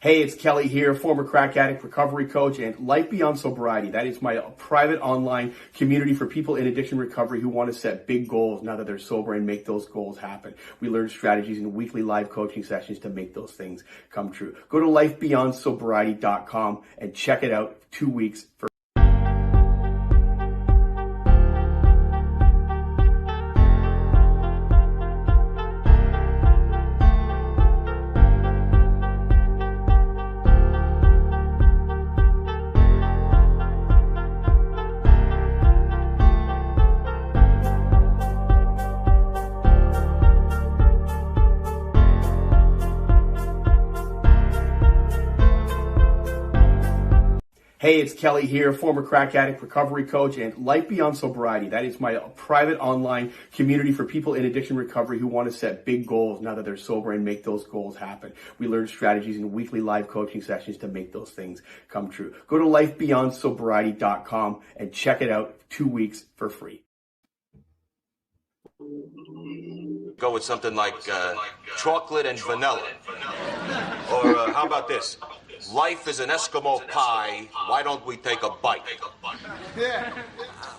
Hey, it's Kelly here, former crack addict, recovery coach, and Life Beyond Sobriety. That is my private online community for people in addiction recovery who want to set big goals now that they're sober and make those goals happen. We learn strategies in weekly live coaching sessions to make those things come true. Go to lifebeyondsobriety.com and check it out. 2 weeks for Hey, it's Kelly here, former crack addict, recovery coach, and Life Beyond Sobriety. That is my private online community for people in addiction recovery who want to set big goals now that they're sober and make those goals happen. We learn strategies in weekly live coaching sessions to make those things come true. Go to lifebeyondsobriety.com and check it out. 2 weeks for free. Go with something like chocolate and vanilla. Or how about this? Life is an Eskimo pie. Why don't we take a bite? Yeah.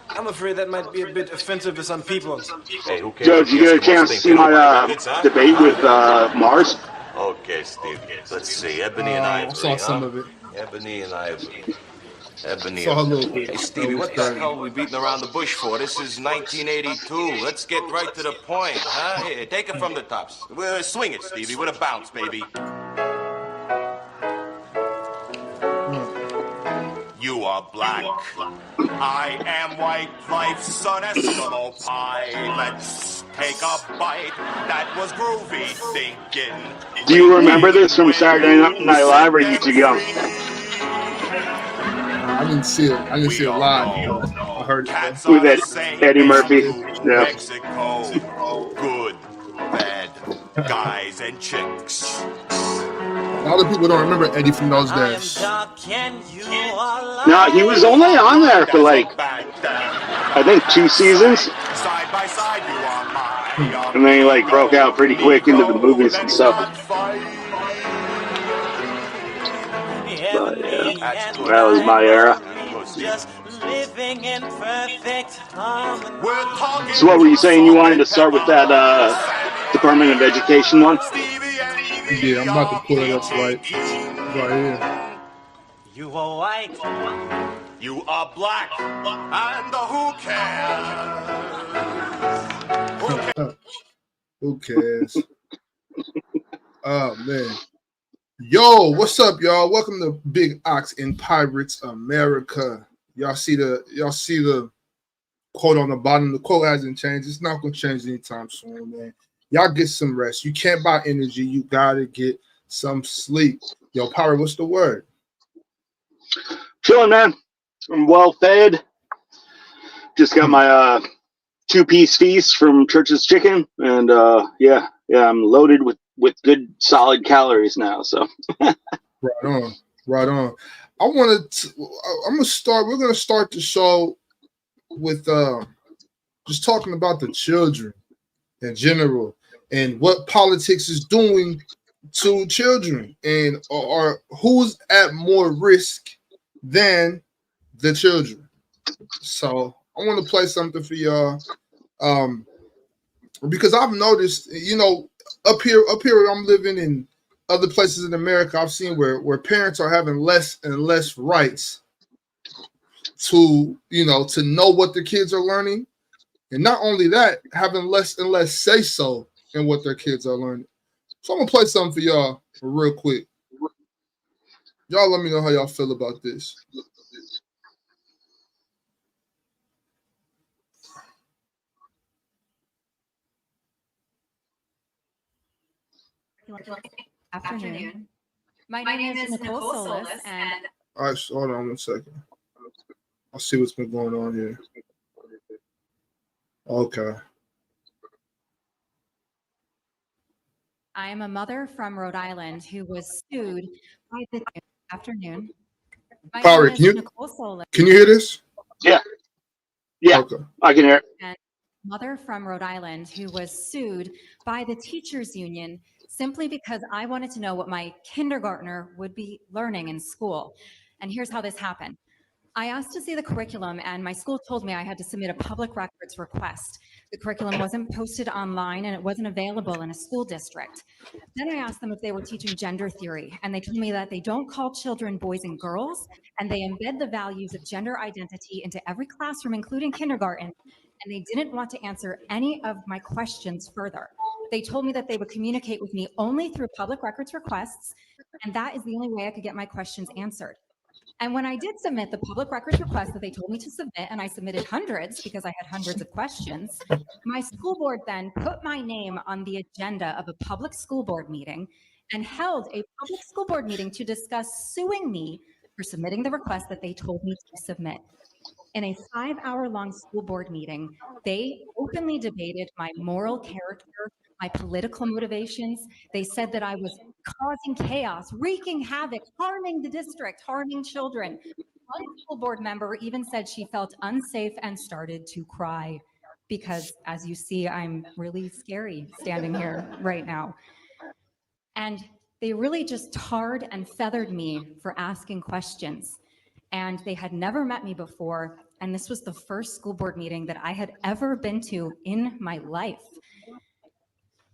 I'm afraid that might be a bit offensive to some people. Hey, who cares? Joe, did you get a chance to see my debate with Mars? Okay, Steve. Let's see. Ebony and Ivory. I saw some of it. Ebony and Ivory. Ebony. Saw a little bit. Hey, Stevie, what the hell are we beating around the bush for? This is 1982. Let's get right to the point, huh? Here, take it from the tops. Swing it, Stevie, with a bounce, baby. You are black. I am white. Life's an Eskimo pie. Let's take a bite. That was groovy thinking. Do you remember this from Saturday Night Live, or are you too young? I didn't see it. I didn't see it live. I heard it. With Eddie Murphy. Yeah. Mexico. Good, bad guys and chicks. A lot of people don't remember Eddie from those days. No, he was only on there for like, I think 2 seasons. And then he like broke out pretty quick into the movies and stuff. But, yeah, that was my era. So what were you saying? You wanted to start with that Department of Education one? Yeah, I'm about to pull it up right here. You are white. You are black. And Who cares? Oh man. Yo, what's up, y'all? Welcome to Big Ox in Pirates America. Y'all see the quote on the bottom. The quote hasn't changed. It's not gonna change anytime soon, man. Y'all get some rest. You can't buy energy. You gotta get some sleep. Yo, Pirate, what's the word? Chilling, man. I'm well fed. Just got my 2-piece feast from Church's Chicken, and yeah, I'm loaded with good solid calories now. So right on. We're gonna start the show with just talking about the children in general and what politics is doing to children, and or who's at more risk than the children. So I want to play something for y'all, because I've noticed, up here I'm living in other places in America. I've seen where parents are having less and less rights to know what their kids are learning, and not only that, having less and less say so in what their kids are learning. So I'm gonna play something for y'all real quick. Y'all let me know how y'all feel about this. Afternoon. My name is Nicole Solis, and all right, so hold on 1 second. I'll see what's been going on here. Okay. I am a mother from Rhode Island who was sued by the afternoon. Pirate, can you hear this? Yeah. Okay. I can hear it. mother from Rhode Island who was sued by the teachers union simply because I wanted to know what my kindergartner would be learning in school. And here's how this happened. I asked to see the curriculum, and my school told me I had to submit a public records request. The curriculum wasn't posted online, and it wasn't available in a school district. Then I asked them if they were teaching gender theory, and they told me that they don't call children boys and girls, and they embed the values of gender identity into every classroom, including kindergarten, and they didn't want to answer any of my questions further. They told me that they would communicate with me only through public records requests, and that is the only way I could get my questions answered. And when I did submit the public records request that they told me to submit, and I submitted hundreds because I had hundreds of questions, my school board then put my name on the agenda of a public school board meeting and held a public school board meeting to discuss suing me for submitting the request that they told me to submit. In a 5-hour-long school board meeting, they openly debated my moral character, my political motivations. They said that I was causing chaos, wreaking havoc, harming the district, harming children. One school board member even said she felt unsafe and started to cry because, as you see, I'm really scary standing here right now. And they really just tarred and feathered me for asking questions. And they had never met me before. And this was the first school board meeting that I had ever been to in my life.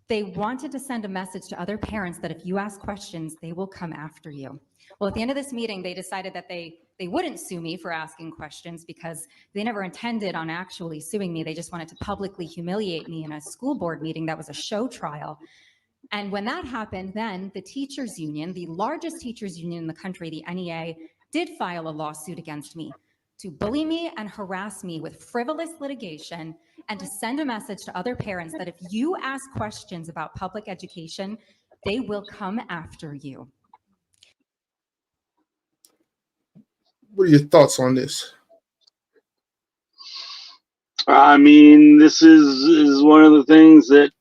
They wanted to send a message to other parents that if you ask questions, they will come after you. Well, at the end of this meeting, they decided that they wouldn't sue me for asking questions because they never intended on actually suing me. They just wanted to publicly humiliate me in a school board meeting that was a show trial. And when that happened, then the teachers union, the largest teachers union in the country, the NEA, did file a lawsuit against me to bully me and harass me with frivolous litigation and to send a message to other parents that if you ask questions about public education, they will come after you. What are your thoughts on this? I mean, this is one of the things that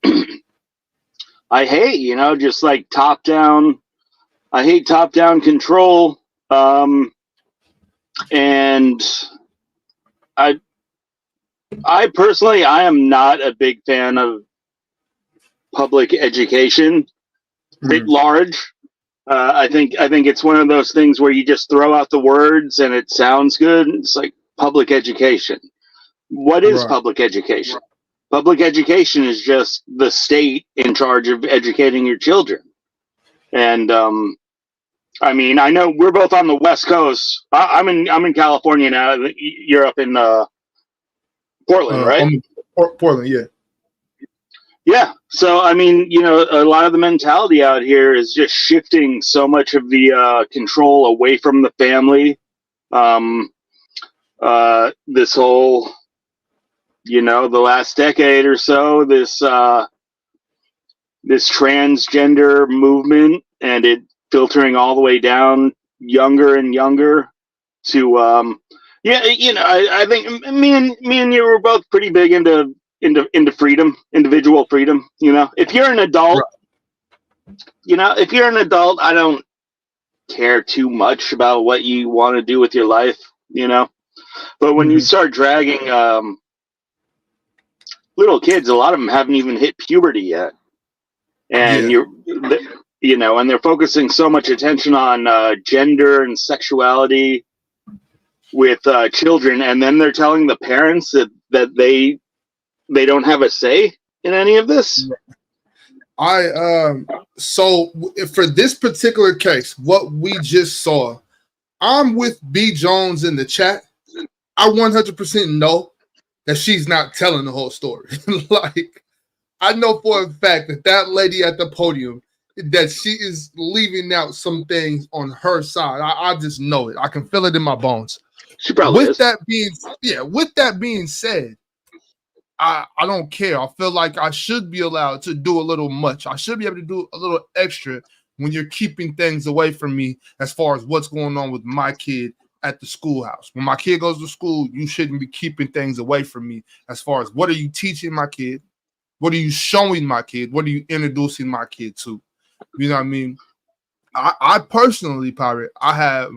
I hate, just like top down. I hate top down control. And I personally, I am not a big fan of public education writ large. I think it's one of those things where you just throw out the words and it sounds good. It's like public education. What is public education? Public education is just the state in charge of educating your children. And I mean, I know we're both on the West Coast. I'm in California now. You're up in Portland, right? Portland, yeah. Yeah. So, I mean, a lot of the mentality out here is just shifting so much of the control away from the family. This whole, the last decade or so, this transgender movement, and it filtering all the way down younger and younger to I think me and you were both pretty big into freedom, individual freedom. If you're an adult, I don't care too much about what you want to do with your life, but when you start dragging little kids, a lot of them haven't even hit puberty yet, and and they're focusing so much attention on gender and sexuality with children, and then they're telling the parents that they don't have a say in any of this. So for this particular case, what we just saw, I'm with B Jones in the chat. I 100% know that she's not telling the whole story. Like, I know for a fact that lady at the podium, that she is leaving out some things on her side. I just know it. I can feel it in my bones. She probably is. With that being said, I don't care. I feel like I should be allowed to do a little much. I should be able to do a little extra when you're keeping things away from me as far as what's going on with my kid at the schoolhouse. When my kid goes to school, you shouldn't be keeping things away from me as far as what are you teaching my kid? What are you showing my kid? What are you introducing my kid to? You know what I mean? I personally, Pirate, I have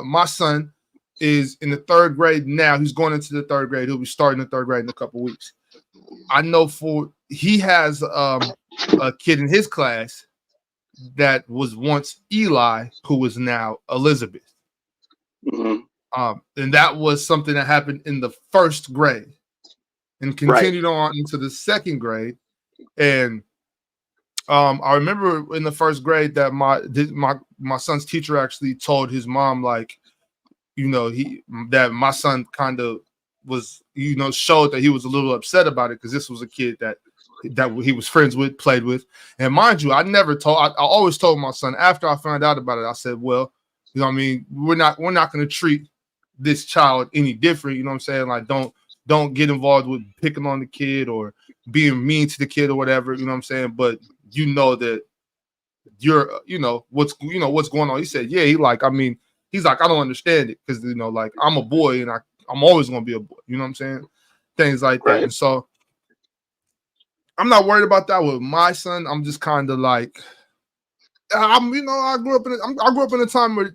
my son is in the 3rd grade now. He's going into the 3rd grade. He'll be starting the 3rd grade in a couple of weeks. I know he has a kid in his class that was once Eli, who is now Elizabeth. And that was something that happened in the first grade and continued on into the second grade. And I remember in the first grade that my son's teacher actually told his mom, like, that my son kind of was, showed that he was a little upset about it because this was a kid that he was friends with, played with. And mind you, I always told my son after I found out about it, I said, well, we're not going to treat this child any different. You know what I'm saying? Like, don't get involved with picking on the kid or being mean to the kid or whatever. You know what I'm saying? But that you're, what's going on. He said, yeah, he's like, I don't understand it because, like, I'm a boy and I'm always going to be a boy. You know what I'm saying? Things like that. And so I'm not worried about that with my son. I'm just kind of like, I grew up in a time where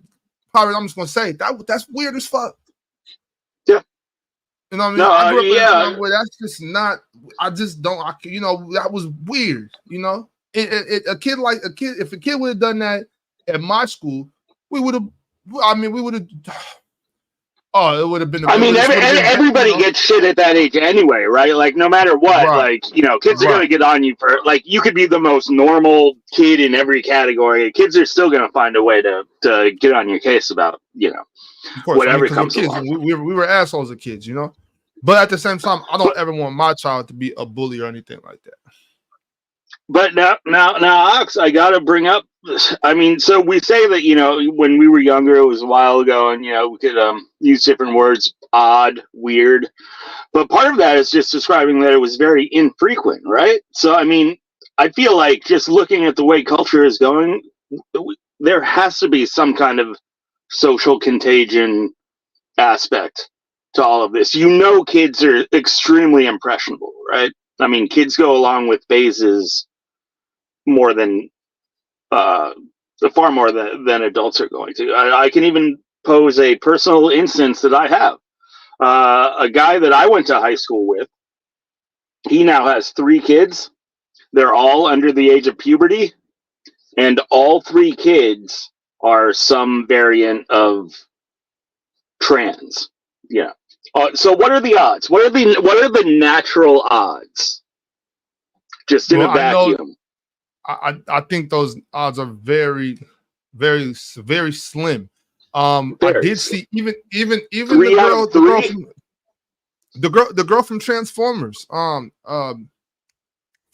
probably I'm just going to say that's weird as fuck. Yeah. You know what I mean? No, I grew up in a time where that's just not, I just don't, that was weird, if a kid would have done that at my school, we would have, it would have been. Everybody gets shit at that age anyway, right? Like, no matter what, kids are gonna get on you for, like, you could be the most normal kid in every category. Kids are still gonna find a way to get on your case about, whatever comes along. We were assholes as kids, But at the same time, I don't ever want my child to be a bully or anything like that. But now, Ox, I gotta bring up. So we say that when we were younger, it was a while ago, and we could use different words, odd, weird. But part of that is just describing that it was very infrequent, right? So I feel like just looking at the way culture is going, there has to be some kind of social contagion aspect to all of this. Kids are extremely impressionable, right? Kids go along with phases far more than adults are going to. I can even pose a personal instance that I have. A guy that I went to high school with, he now has 3 kids. They're all under the age of puberty, and all 3 kids are some variant of trans. Yeah. So what are the odds? What are the natural odds? Just in a vacuum. I think those odds are very, very, very slim. I did see even the girl from Transformers.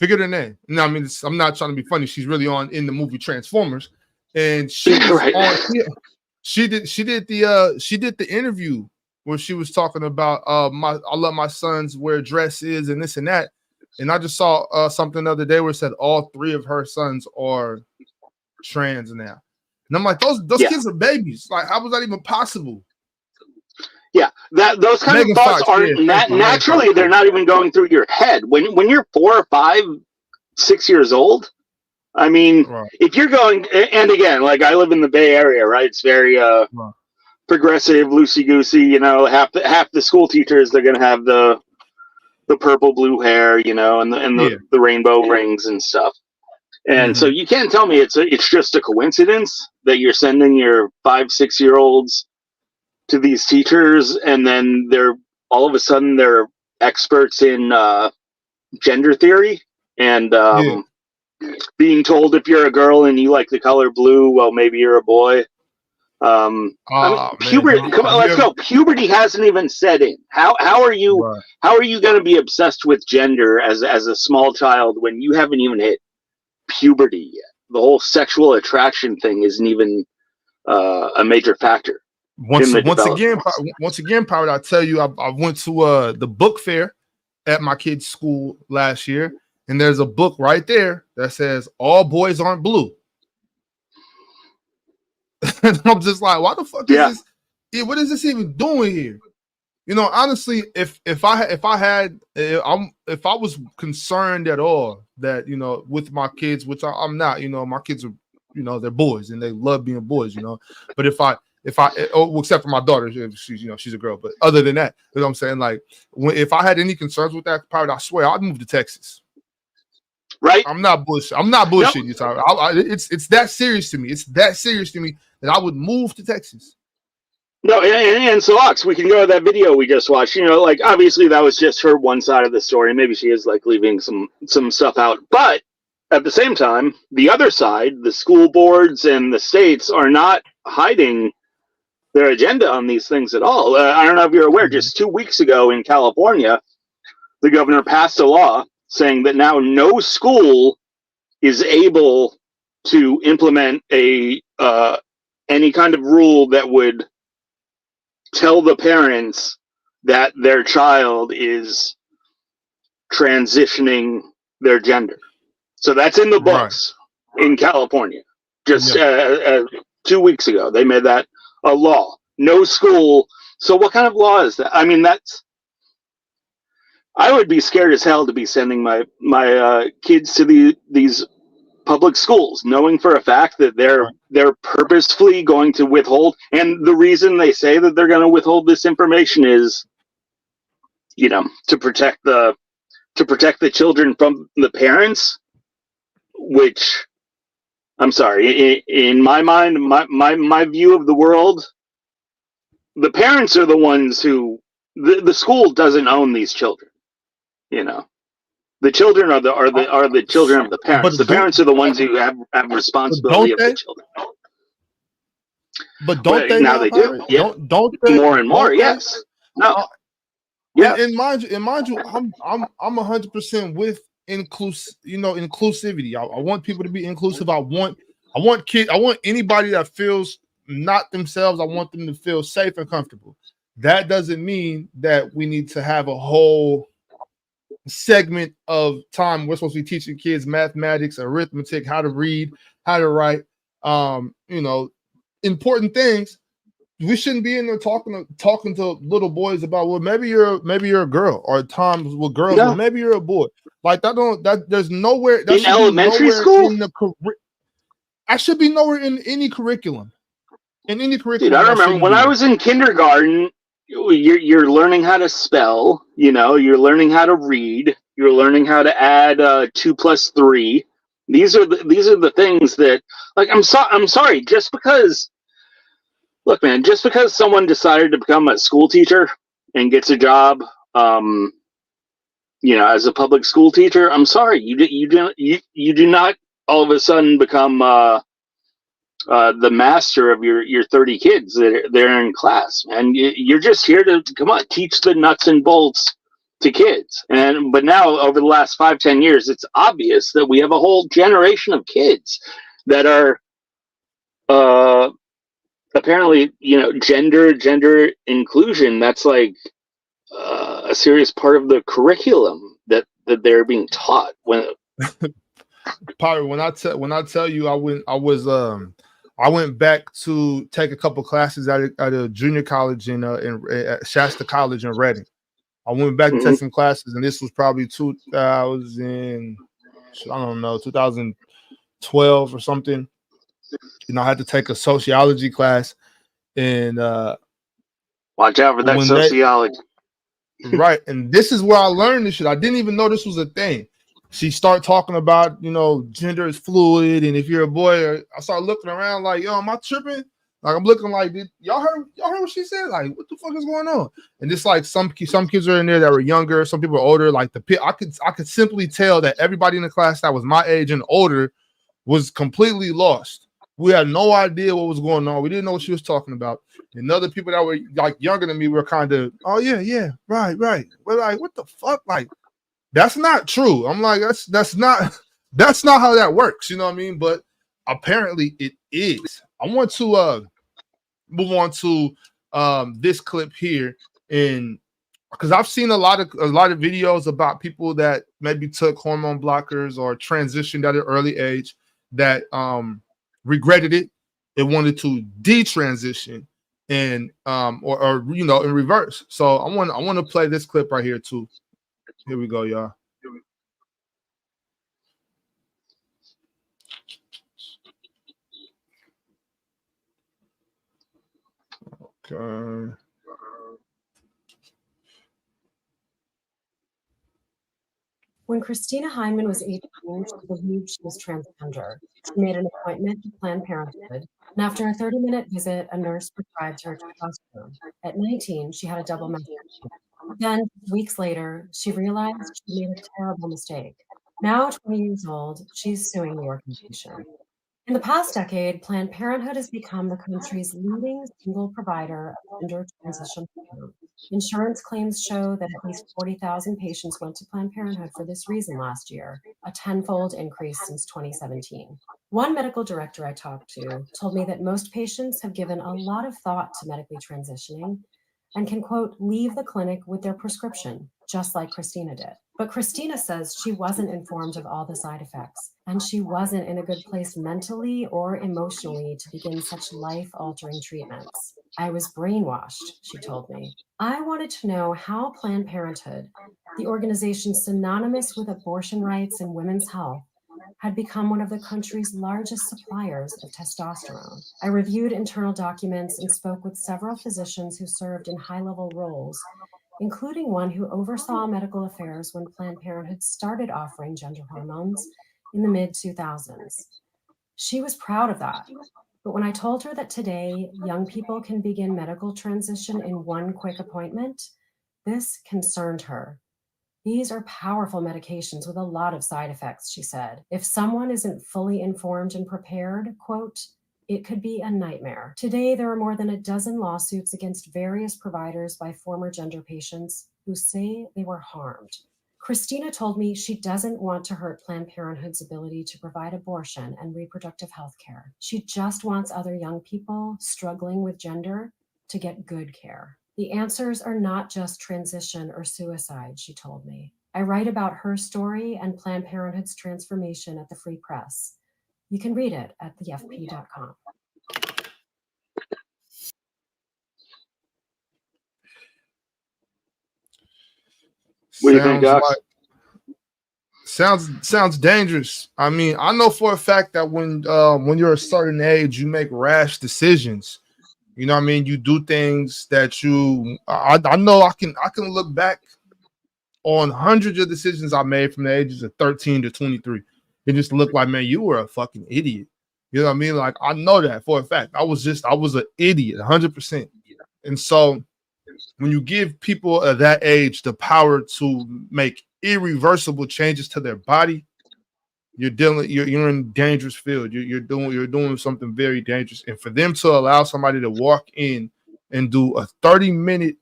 Figure her name. No, I'm not trying to be funny. She's really in the movie Transformers, and she she did the interview where she was talking about I let my sons wear dresses and this and that. And I just saw something the other day where it said all 3 of her sons are trans now. And I'm like, those kids are babies. Like, how was that even possible? Yeah, those kind of thoughts aren't naturally. They're not even going through your head when you're 4 or 5, 6 years old. If you're going, and again, like, I live in the Bay Area, right? It's very progressive, loosey goosey. Half the school teachers, they're gonna have the purple blue hair, and the rainbow rings and stuff. And so you can't tell me it's just a coincidence that you're sending your 5, 6 year olds to these teachers, and then they're all of a sudden they're experts in gender theory and being told if you're a girl and you like the color blue, well, maybe you're a boy. Puberty. Come on, let's go. Puberty hasn't even set in. How are you? Right. How are you going to be obsessed with gender as a small child when you haven't even hit puberty yet? The whole sexual attraction thing isn't even a major factor. Once again, Powered, I tell you, I went to the book fair at my kid's school last year, and there's a book right there that says "All Boys Aren't Blue." And I'm just like, why the fuck is this? What is this even doing here? Honestly, if I was concerned at all that with my kids, which I'm not, my kids are they're boys and they love being boys, but if if I, except for my daughter, if she's, she's a girl, but other than that, you know what I'm saying? Like, if I had any concerns with that part, I swear I'd move to Texas. Right? I'm not bullshit. I'm not bullshitting you, Tyler. It's that serious to me. It's that serious to me that I would move to Texas. No, and so Ox, we can go to that video we just watched. Like obviously that was just her one side of the story. Maybe she is like leaving some stuff out, but at the same time, the other side, the school boards and the states, are not hiding their agenda on these things at all. I don't know if you're aware. Just 2 weeks ago in California, the governor passed a law saying that now no school is able to implement any kind of rule that would tell the parents that their child is transitioning their gender. So that's in the books in California. Just 2 weeks ago, they made that a law. No school. So what kind of law is that? I mean, I would be scared as hell to be sending my kids to these public schools, knowing for a fact that they're purposefully going to withhold. And the reason they say that they're going to withhold this information is, to protect the children from the parents. Which, I'm sorry, in my mind, my view of the world, the parents are the ones who the school doesn't own these children. The children are the children of the parents. The parents are the ones who have responsibility of the children. But don't they now? They do. Yeah. Don't they, more and more? Yes. No. Yeah. And mind you, I'm 100% with inclusivity. I want people to be inclusive. I want anybody that feels not themselves. I want them to feel safe and comfortable. That doesn't mean that we need to have a whole segment of time we're supposed to be teaching kids mathematics, arithmetic, how to read, how to write, important things. We shouldn't be in there talking to little boys about, well, maybe you're a girl, or at times with girls, well, maybe you're a boy. Like that there's nowhere that in elementary school. I should be nowhere in any curriculum. Dude, I remember when I was in kindergarten, you're learning how to spell, you're learning how to read, you're learning how to add 2 + 3. These are the things that, like, I'm sorry, just because someone decided to become a school teacher and gets a job, as a public school teacher, I'm sorry, you do not all of a sudden become the master of your 30 kids that they're in class, and you're just here to teach the nuts and bolts to kids. But now over the last 5-10 years, it's obvious that we have a whole generation of kids that are apparently gender inclusion. That's like a serious part of the curriculum that they're being taught. Probably when I tell you I went back to take a couple classes at a junior college in Shasta College in Reading. I went back to take some classes, and this was probably 2012 or something. I had to take a sociology class, and watch out for that sociology. Right, and this is where I learned this shit. I didn't even know this was a thing. She started talking about, gender is fluid, and if you're a boy, I started looking around like, yo, am I tripping? Like, I'm looking like, y'all heard what she said? Like, what the fuck is going on? And it's like some kids are in there that were younger, some people are older. Like I could simply tell that everybody in the class that was my age and older was completely lost. We had no idea what was going on. We didn't know what she was talking about. And other people that were like younger than me were kind of, oh yeah, right. We're like, what the fuck? Like, that's not true. I'm like, that's not how that works. You know what I mean? But apparently it is. I want to move on to this clip here, and because I've seen a lot of videos about people that maybe took hormone blockers or transitioned at an early age that regretted it and wanted to detransition and or in reverse. So I want to play this clip right here too. Here we go, y'all. When Christina Heinemann was 18, she believed she was transgender. She made an appointment to Planned Parenthood, and after a 30-minute visit, a nurse prescribed her testosterone. At 19, she had a double mastectomy. Then, weeks later, she realized she made a terrible mistake. Now, 20 years old, she's suing the organization. In the past decade, Planned Parenthood has become the country's leading single provider of gender transition care. Insurance claims show that at least 40,000 patients went to Planned Parenthood for this reason last year, a tenfold increase since 2017. One medical director I talked to told me that most patients have given a lot of thought to medically transitioning and can, quote, leave the clinic with their prescription, just like Christina did. But Christina says she wasn't informed of all the side effects, and she wasn't in a good place mentally or emotionally to begin such life-altering treatments. I was brainwashed, she told me. I wanted to know how Planned Parenthood, the organization synonymous with abortion rights and women's health, had become one of the country's largest suppliers of testosterone. I reviewed internal documents and spoke with several physicians who served in high-level roles, including one who oversaw medical affairs when Planned Parenthood started offering gender hormones in the mid-2000s. She was proud of that. But when I told her that today young people can begin medical transition in one quick appointment, this concerned her. These are powerful medications with a lot of side effects, she said. If someone isn't fully informed and prepared, quote, it could be a nightmare. Today, there are more than a dozen lawsuits against various providers by former gender patients who say they were harmed. Christina told me she doesn't want to hurt Planned Parenthood's ability to provide abortion and reproductive health care. She just wants other young people struggling with gender to get good care. The answers are not just transition or suicide, she told me. I write about her story and Planned Parenthood's transformation at the Free Press. You can read it at thefp.com. What do you think, Doc? Sounds dangerous. I mean, I know for a fact that when you're a certain age, you make rash decisions. You know what I mean? You do things that I know I can look back on hundreds of decisions I made from the ages of 13 to 23. It just looked like, man, you were a fucking idiot. You know what I mean? Like, I know that for a fact. I was an idiot, 100%. And so when you give people at that age the power to make irreversible changes to their body, you're in a dangerous field. You're doing something very dangerous. And for them to allow somebody to walk in and do a 30-minute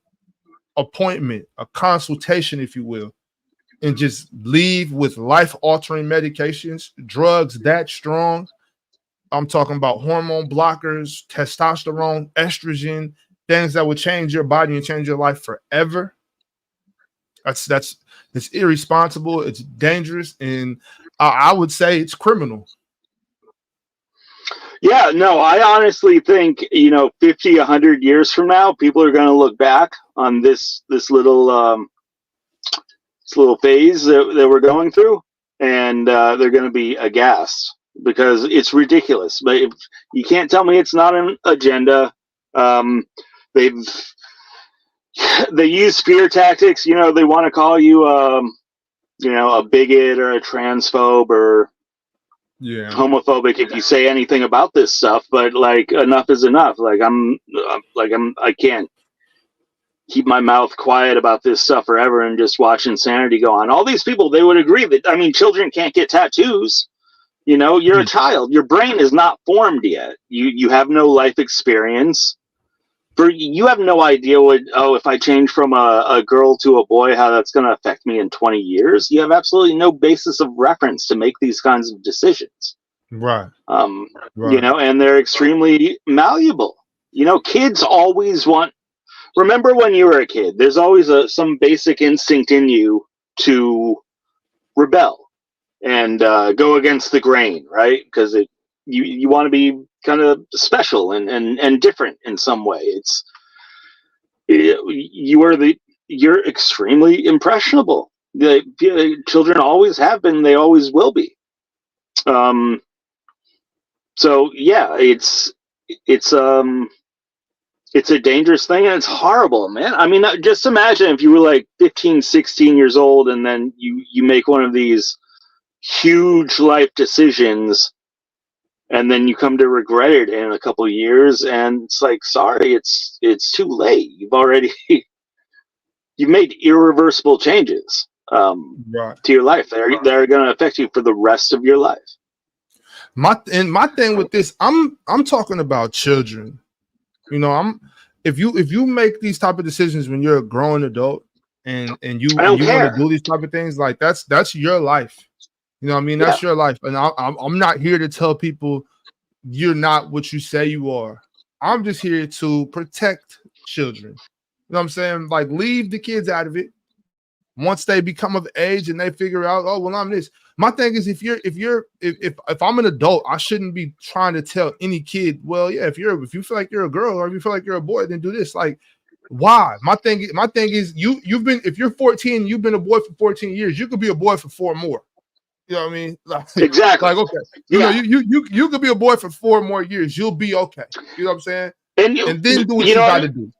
appointment, a consultation, if you will, and just leave with life-altering medications, drugs that strong. I'm talking about hormone blockers, testosterone, estrogen, things that would change your body and change your life forever. It's irresponsible. It's dangerous, and I would say it's criminal. Yeah, no, I honestly think 50, 100 years from now, people are going to look back on this little phase that we're going through, and they're going to be aghast because it's ridiculous. But you can't tell me it's not an agenda. They use fear tactics. They want to call you a bigot or a transphobe or homophobic if you say anything about this stuff. But like, enough is enough. Like I can't keep my mouth quiet about this stuff forever and just watch insanity go on. All these people, they would agree that, children can't get tattoos. You're a child. Your brain is not formed yet. You have no life experience. You have no idea if I change from a girl to a boy, how that's going to affect me in 20 years. You have absolutely no basis of reference to make these kinds of decisions. Right. Right. And they're extremely malleable. Kids always remember when you were a kid, there's always some basic instinct in you to rebel and go against the grain, right? Because you want to be kind of special and different in some way. You're extremely impressionable. The children always have been, they always will be. So yeah, it's It's a dangerous thing, and it's horrible, man. I mean, just imagine if you were like 15, 16 years old, and then you make one of these huge life decisions, and then you come to regret it in a couple of years, and it's like, sorry, it's too late. You've made irreversible changes Right. to your life. They're going to affect you for the rest of your life. My thing with this, I'm talking about children. You know, if you make these type of decisions when you're a grown adult and you want to do these type of things, like that's your life. You know what I mean? That's your life. And I'm not here to tell people you're not what you say you are. I'm just here to protect children. You know what I'm saying? Like, leave the kids out of it. Once they become of age and they figure out, oh, well, I'm this. My thing is, if I'm an adult, I shouldn't be trying to tell any kid, well, yeah, if you feel like you're a girl or if you feel like you're a boy, then do this. Like, why? My thing is, if you're 14, you've been a boy for 14 years, you could be a boy for 4 more. You know what I mean? Like, exactly. Like, okay, you know, you could be a boy for 4 more years. You'll be okay. You know what I'm saying? And then do what you got to do.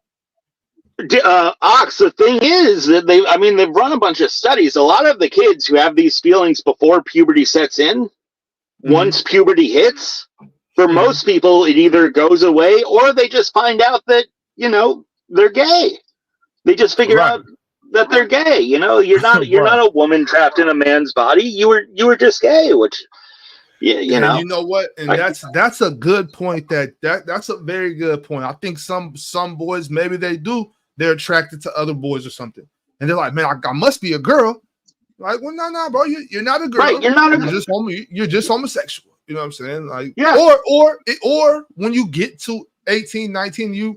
Ox, the thing is that they've run a bunch of studies. A lot of the kids who have these feelings before puberty sets in, once puberty hits, for most people, it either goes away or they just find out that, you know, they're gay. They just figure out that they're gay. You know, you're not a woman trapped in a man's body. You were just gay, which you know. You know what? And that's a good point. That's a very good point. I think some boys, maybe they're attracted to other boys or something. And they're like, man, I must be a girl. Like, well, no, bro, you're not a girl. Right, you're not a girl. You're just homosexual. You know what I'm saying? Like, yeah. Or when you get to 18, 19,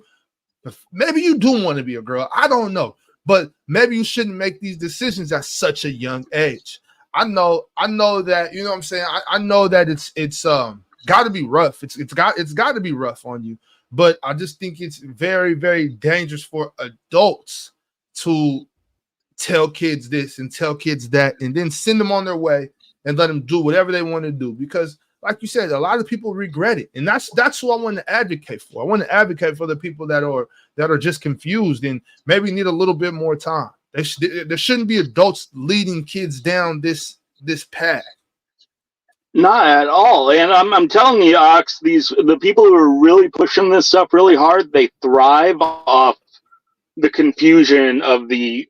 maybe you do want to be a girl. I don't know. But maybe you shouldn't make these decisions at such a young age. I know that, you know what I'm saying? I know that it's got to be rough. It's got to be rough on you. But I just think it's very, very dangerous for adults to tell kids this and tell kids that and then send them on their way and let them do whatever they want to do. Because, like you said, a lot of people regret it. And that's who I want to advocate for. I want to advocate for the people that are just confused and maybe need a little bit more time. There shouldn't be adults leading kids down this path. Not at all. And I'm telling you, Ox, the people who are really pushing this stuff really hard, they thrive off the confusion of the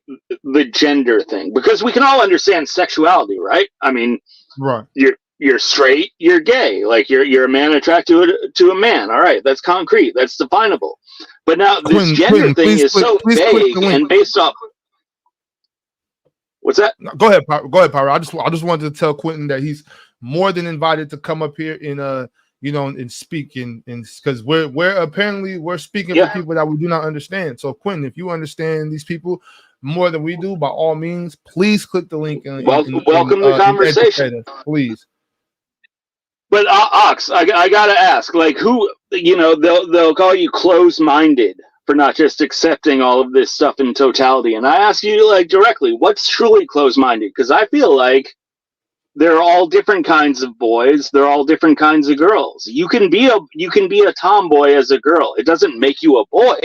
gender thing. Because we can all understand sexuality, right? I mean, right. You're straight, you're gay. Like you're a man attracted to a man. All right, that's concrete, that's definable. But now this gender thing is so vague and based off. What's that? No, go ahead, Pyro. I just wanted to tell Quinton that he's more than invited to come up here and speak and because we're apparently speaking for people that we do not understand. So Quinton, if you understand these people more than we do, by all means, please click the link and welcome the conversation, please. But Ox, I gotta ask, like, who, you know, they'll call you closed-minded for not just accepting all of this stuff in totality. And I ask you, like, directly, what's truly closed-minded? Because I feel like they're all different kinds of boys. They're all different kinds of girls. You can be a tomboy as a girl. It doesn't make you a boy.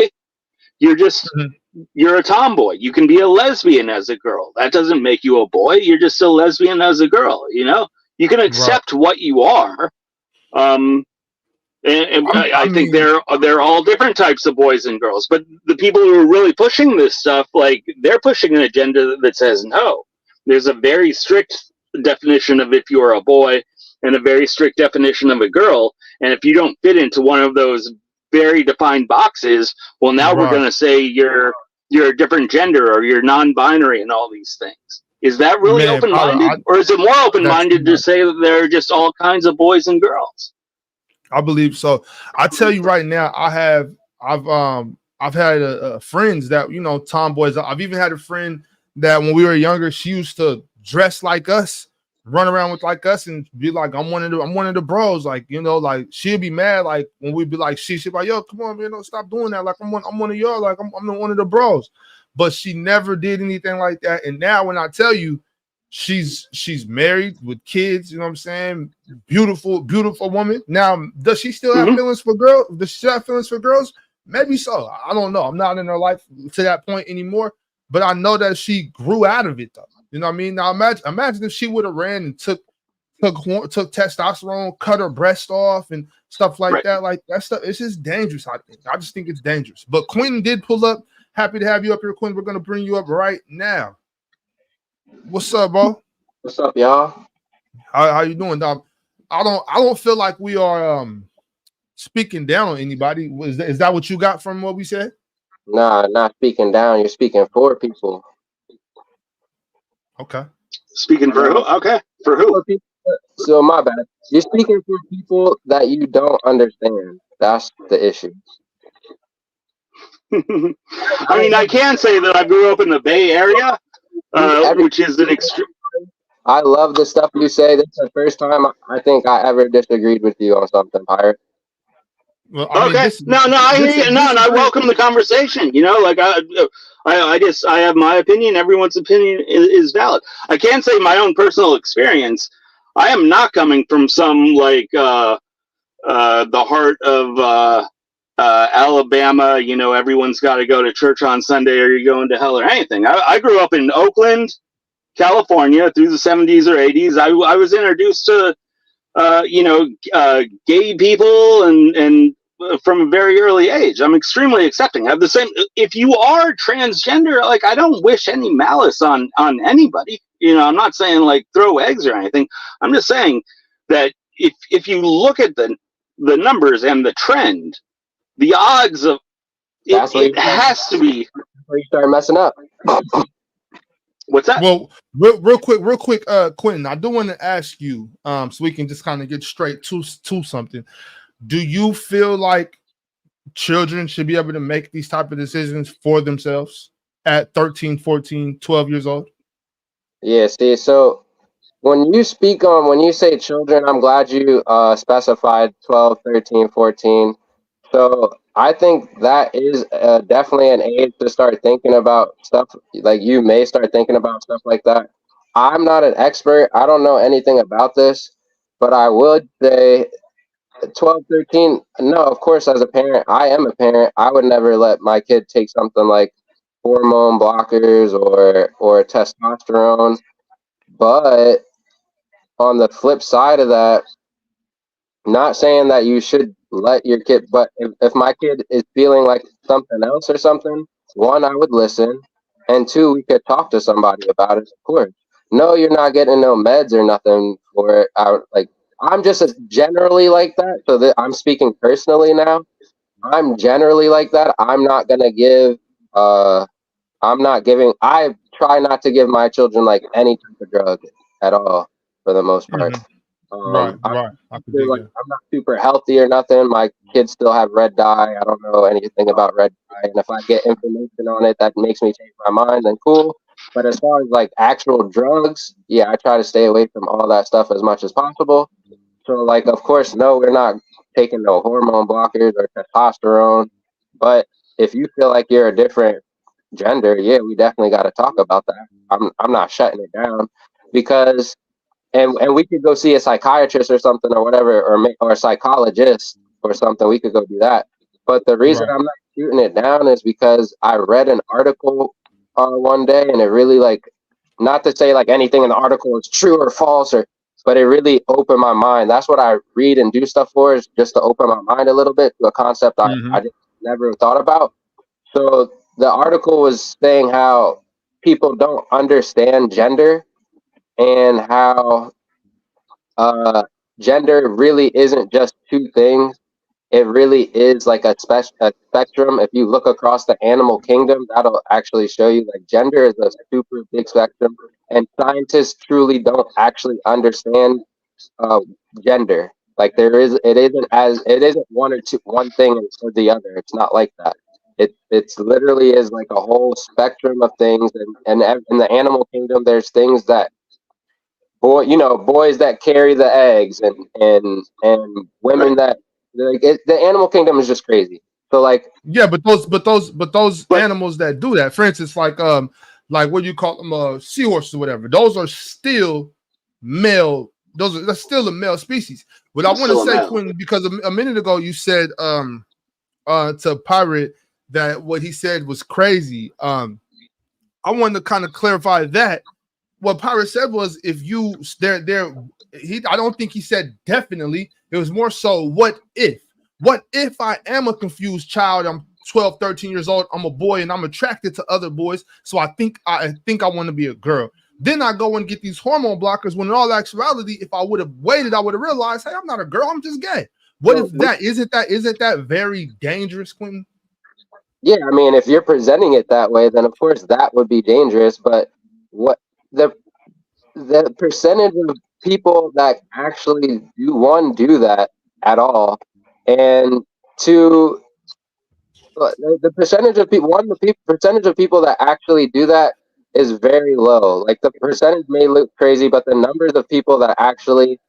You're a tomboy. You can be a lesbian as a girl. That doesn't make you a boy. You're just a lesbian as a girl. You know, you can accept what you are. I think they're all different types of boys and girls. But the people who are really pushing this stuff, like, they're pushing an agenda that says no. There's a very strict definition of if you're a boy and a very strict definition of a girl. And if you don't fit into one of those very defined boxes, well, now we're going to say you're a different gender or you're non-binary and all these things. Is that really open-minded? Or is it more open-minded to say that there are just all kinds of boys and girls? I believe so. I tell you right now, I've had friends that, you know, tomboys. I've even had a friend that when we were younger, she used to dress like us, run around with like us, and be like, I'm one of the bros. Like, you know, like she'd be mad, like when we'd be like, she'd be like, yo, come on, man, don't stop doing that. Like I'm one of y'all, like I'm one of the bros. But she never did anything like that. And now when I tell you, she's married with kids, you know what I'm saying? Beautiful, beautiful woman. Now, does she still have feelings for girls? Does she still have feelings for girls? Maybe so. I don't know. I'm not in her life to that point anymore, but I know that she grew out of it though. You know what I mean? Now imagine if she would have ran and took testosterone, cut her breast off, and stuff like Right. that. Like that stuff, it's just dangerous. I just think it's dangerous. But Quinton did pull up. Happy to have you up here, Quinton. We're gonna bring you up right now. What's up, bro? What's up, y'all? How you doing, dog? I don't feel like we are speaking down on anybody. Is that what you got from what we said? Nah, not speaking down. You're speaking for people. Okay. Speaking for who? Okay. For who? So my bad. You're speaking for people that you don't understand. That's the issue. I mean, I can say that I grew up in the Bay Area, which is an extreme. I love the stuff you say. This is the first time I think I ever disagreed with you on something, Pirate. Well, I mean, I hear you. No, and I welcome the conversation. You know, like I have my opinion. Everyone's opinion is valid. I can say my own personal experience. I am not coming from some like the heart of Alabama. You know, everyone's got to go to church on Sunday or you're going to hell or anything. I grew up in Oakland, California through the 70s or 80s. I was introduced to gay people and from a very early age. I'm extremely accepting. I have the same. If you are transgender, like I don't wish any malice on anybody. You know, I'm not saying like throw eggs or anything. I'm just saying that if you look at the numbers and the trend, the odds of it has to be. Where you start messing up. What's that? Well, real quick, Quinton, I do want to ask you, so we can just kind of get straight to something. Do you feel like children should be able to make these type of decisions for themselves at 13, 14, 12 years old? Yeah, see, so when you say children, I'm glad you specified 12, 13, 14. So I think that is definitely an age to start thinking about stuff. Like you may start thinking about stuff like that. I'm not an expert. I don't know anything about this, but I would say 12, 13. No, of course, as a parent, I am a parent. I would never let my kid take something like hormone blockers or testosterone. But on the flip side of that, not saying that you should let your kid, but if my kid is feeling like something else or something, one, I would listen, and two, we could talk to somebody about it, of course. No, you're not getting no meds or nothing for it. I'm just generally like that, so that I'm speaking personally now. I'm generally like that. I'm not gonna give. I try not to give my children like any type of drug at all, for the most part. Right. I I'm not super healthy or nothing. My kids still have red dye. I don't know anything about red dye, and if I get information on it that makes me change my mind, then cool. But as far as like actual drugs, yeah, I try to stay away from all that stuff as much as possible. So like, of course, no, we're not taking no hormone blockers or testosterone. But if you feel like you're a different gender, yeah, we definitely got to talk about that. I'm not shutting it down because. And we could go see a psychiatrist or something or whatever, or a psychologist or something. We could go do that. But the reason I'm not shooting it down is because I read an article one day, and it really not to say like anything in the article is true or false, but it really opened my mind. That's what I read and do stuff for, is just to open my mind a little bit to a concept I just never thought about. So the article was saying how people don't understand gender, and how gender really isn't just two things. It really is like a spectrum. If you look across the animal kingdom, that'll actually show you like gender is a super big spectrum, and scientists truly don't actually understand gender. Like it isn't one thing or the other. It's not like that. It's literally is like a whole spectrum of things, and in the animal kingdom, there's things that boys that carry the eggs, and women that the animal kingdom is just crazy. So like, yeah, but those animals that do that, for instance, like what do you call them, seahorses or whatever, those are still male. That's still a male species. But I want to say, Quinton, because a minute ago you said to Pirate that what he said was crazy. I wanted to kind of clarify that. What Pirate said was, if you I don't think he said definitely. It was more so, what if I am a confused child? I'm 12, 13 years old. I'm a boy and I'm attracted to other boys. So I think I want to be a girl. Then I go and get these hormone blockers, when in all actuality, if I would have waited, I would have realized, hey, I'm not a girl, I'm just gay. What if that isn't that very dangerous, Quinton? Yeah, I mean, if you're presenting it that way, then of course that would be dangerous. But what the percentage of people that actually do that at all, and two, the percentage of people, percentage of people that actually do that is very low. Like, the percentage may look crazy, but the numbers of people that actually,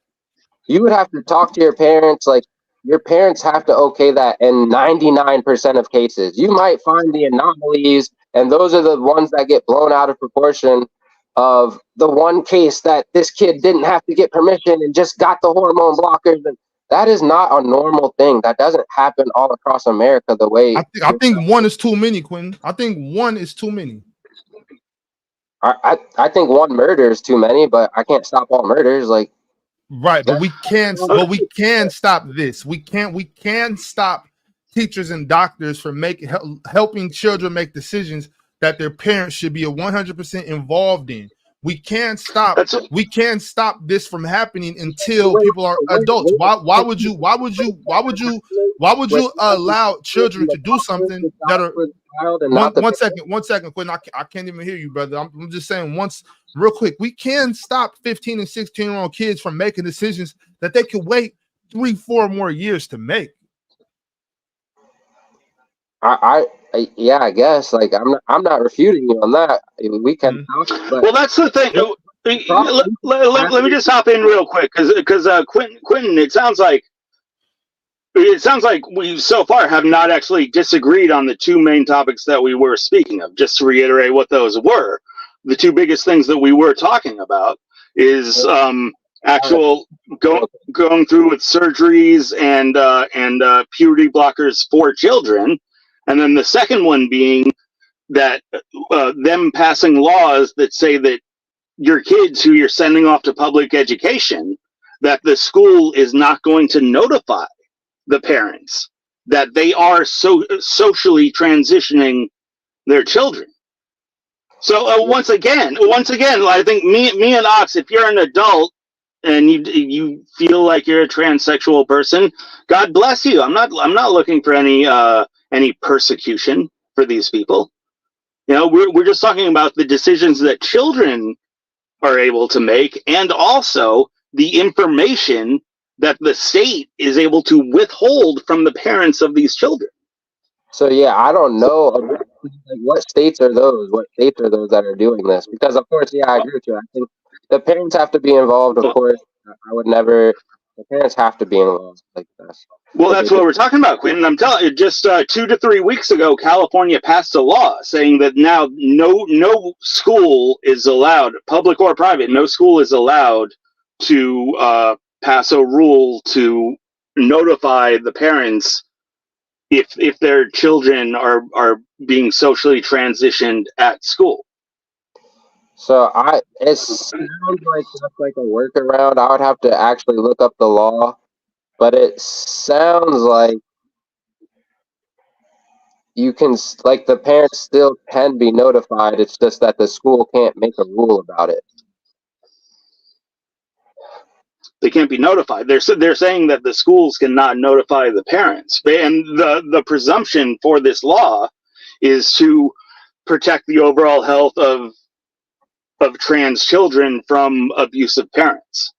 you would have to talk to your parents. Like, your parents have to okay that in 99% of cases. You might find the anomalies, and those are the ones that get blown out of proportion, of the one case that this kid didn't have to get permission and just got the hormone blockers. And that is not a normal thing. That doesn't happen all across America the way. I think one is too many, Quinton. I think one is too many. I think one murder is too many, but I can't stop all murders. Like, right, but we can stop this. We can stop teachers and doctors from helping children make decisions that their parents should be 100% involved in. We can't stop this from happening until people are adults. Why would you allow children to do something that are one second, Quentin, I can't even hear you, brother. I'm just saying, real quick, we can stop 15 and 16-year-old kids from making decisions that they could wait 3-4 more years to make. Yeah, I guess. Like, I'm not refuting you on that. We can talk, but well, that's the thing. Let me just hop in real quick, because Quinton, it sounds like we so far have not actually disagreed on the two main topics that we were speaking of. Just to reiterate what those were, the two biggest things that we were talking about is actual going through with surgeries and puberty blockers for children. And then the second one being that them passing laws that say that your kids who you're sending off to public education, that the school is not going to notify the parents that they are socially transitioning their children. So once again, I think me and Ox, if you're an adult and you feel like you're a transsexual person, God bless you. I'm not looking for any persecution for these people. You know, we're just talking about the decisions that children are able to make, and also the information that the state is able to withhold from the parents of these children. So yeah, I don't know what states are those. What states are those that are doing this? Because of course, yeah, I agree with you. I think the parents have to be involved. Of course, I would never. The parents have to be involved like this. Well, that's what we're talking about, Quinton. I'm telling you, just 2 to 3 weeks ago, California passed a law saying that now no school is allowed, public or private, no school is allowed to pass a rule to notify the parents if their children are being socially transitioned at school. So it sounds like that's like a workaround. I would have to actually look up the law, but it sounds like you can, like, the parents still can be notified. It's just that the school can't make a rule about it. They can't be notified. They're saying that the schools cannot notify the parents, and the presumption for this law is to protect the overall health of trans children from abusive parents.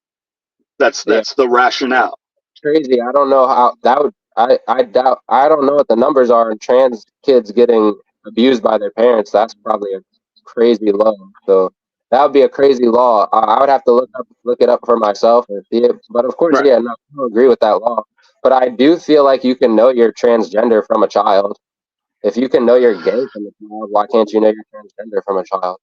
That's the rationale. Crazy. I don't know how that would. I doubt. I don't know what the numbers are in trans kids getting abused by their parents. That's probably a crazy law. So that would be a crazy law. I would have to look it up for myself and see it. But of course, right. Yeah, no, I don't agree with that law. But I do feel like you can know you're transgender from a child. If you can know you're gay from a child, why can't you know you're transgender from a child?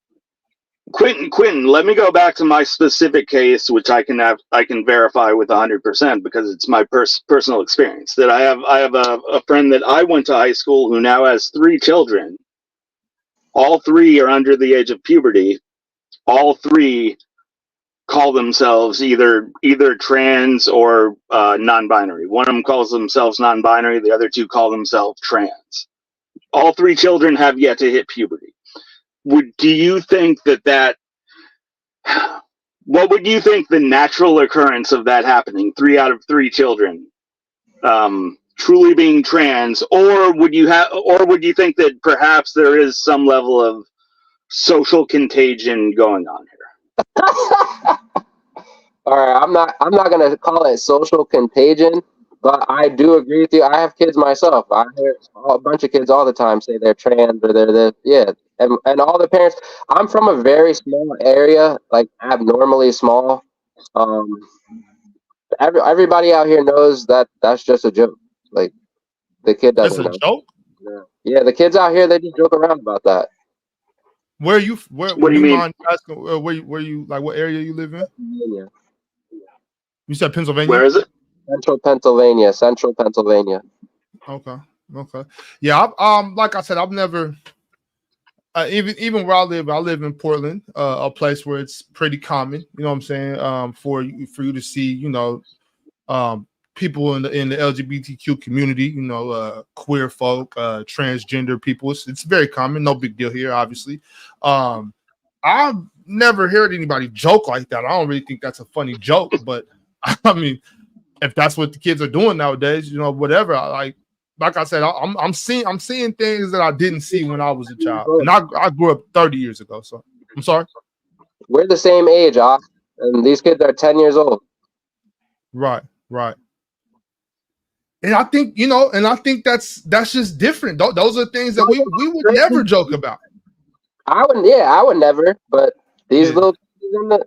Quinton, let me go back to my specific case, which I can verify with 100% because it's my personal experience. That I have a friend that I went to high school who now has 3 children. All 3 are under the age of puberty. All 3 call themselves either trans or non-binary. One of them calls themselves non-binary. The other 2 call themselves trans. All 3 children have yet to hit puberty. Do you think that what would you think the natural occurrence of that happening? 3 out of 3 children truly being trans, or would you think that perhaps there is some level of social contagion going on here? All right, I'm not gonna call it social contagion, but I do agree with you. I have kids myself. I hear a bunch of kids all the time say they're trans or they're this. Yeah, and all the parents. I'm from a very small area, like abnormally small. Everybody out here knows that that's just a joke. Like the kid That's doesn't a know. joke. Yeah, the kids out here, they just joke around about that. Where you? Where? What do you mean? Mind asking, where you? Like, what area you live in? Yeah. You said Pennsylvania. Where is it? Central Pennsylvania. Okay. Yeah. Like I said, I've never. Even where I live in Portland, a place where it's pretty common. You know what I'm saying? For you to see, people in the LGBTQ community, queer folk, transgender people. It's very common. No big deal here, obviously. I've never heard anybody joke like that. I don't really think that's a funny joke, but I mean, if that's what the kids are doing nowadays, whatever. Like I said, I'm seeing things that I didn't see when I was a child, and I grew up 30 years ago. So I'm sorry. We're the same age, and these kids are 10 years old. Right. And I think that's just different. Those are things that we would never joke about. I would never. But these little kids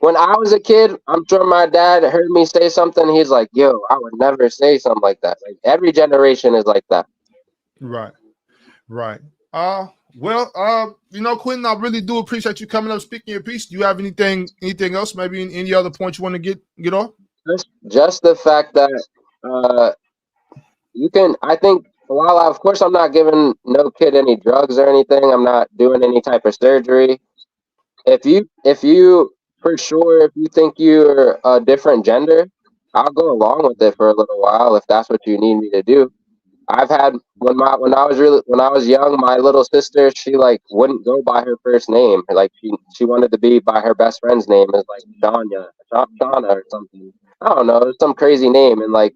when I was a kid, I'm sure my dad heard me say something. He's like, "Yo, I would never say something like that." Like every generation is like that. Right. Well, Quinton, I really do appreciate you coming up, speaking your piece. Do you have anything else? Maybe any other points you want to get off? Just the fact that you can. I think while of course I'm not giving no kid any drugs or anything. I'm not doing any type of surgery. If you for sure, if you think you're a different gender, I'll go along with it for a little while if that's what you need me to do. I've had when I was young, my little sister, she like wouldn't go by her first name. Like she wanted to be by her best friend's name as like Shauna or something. I don't know, some crazy name, and like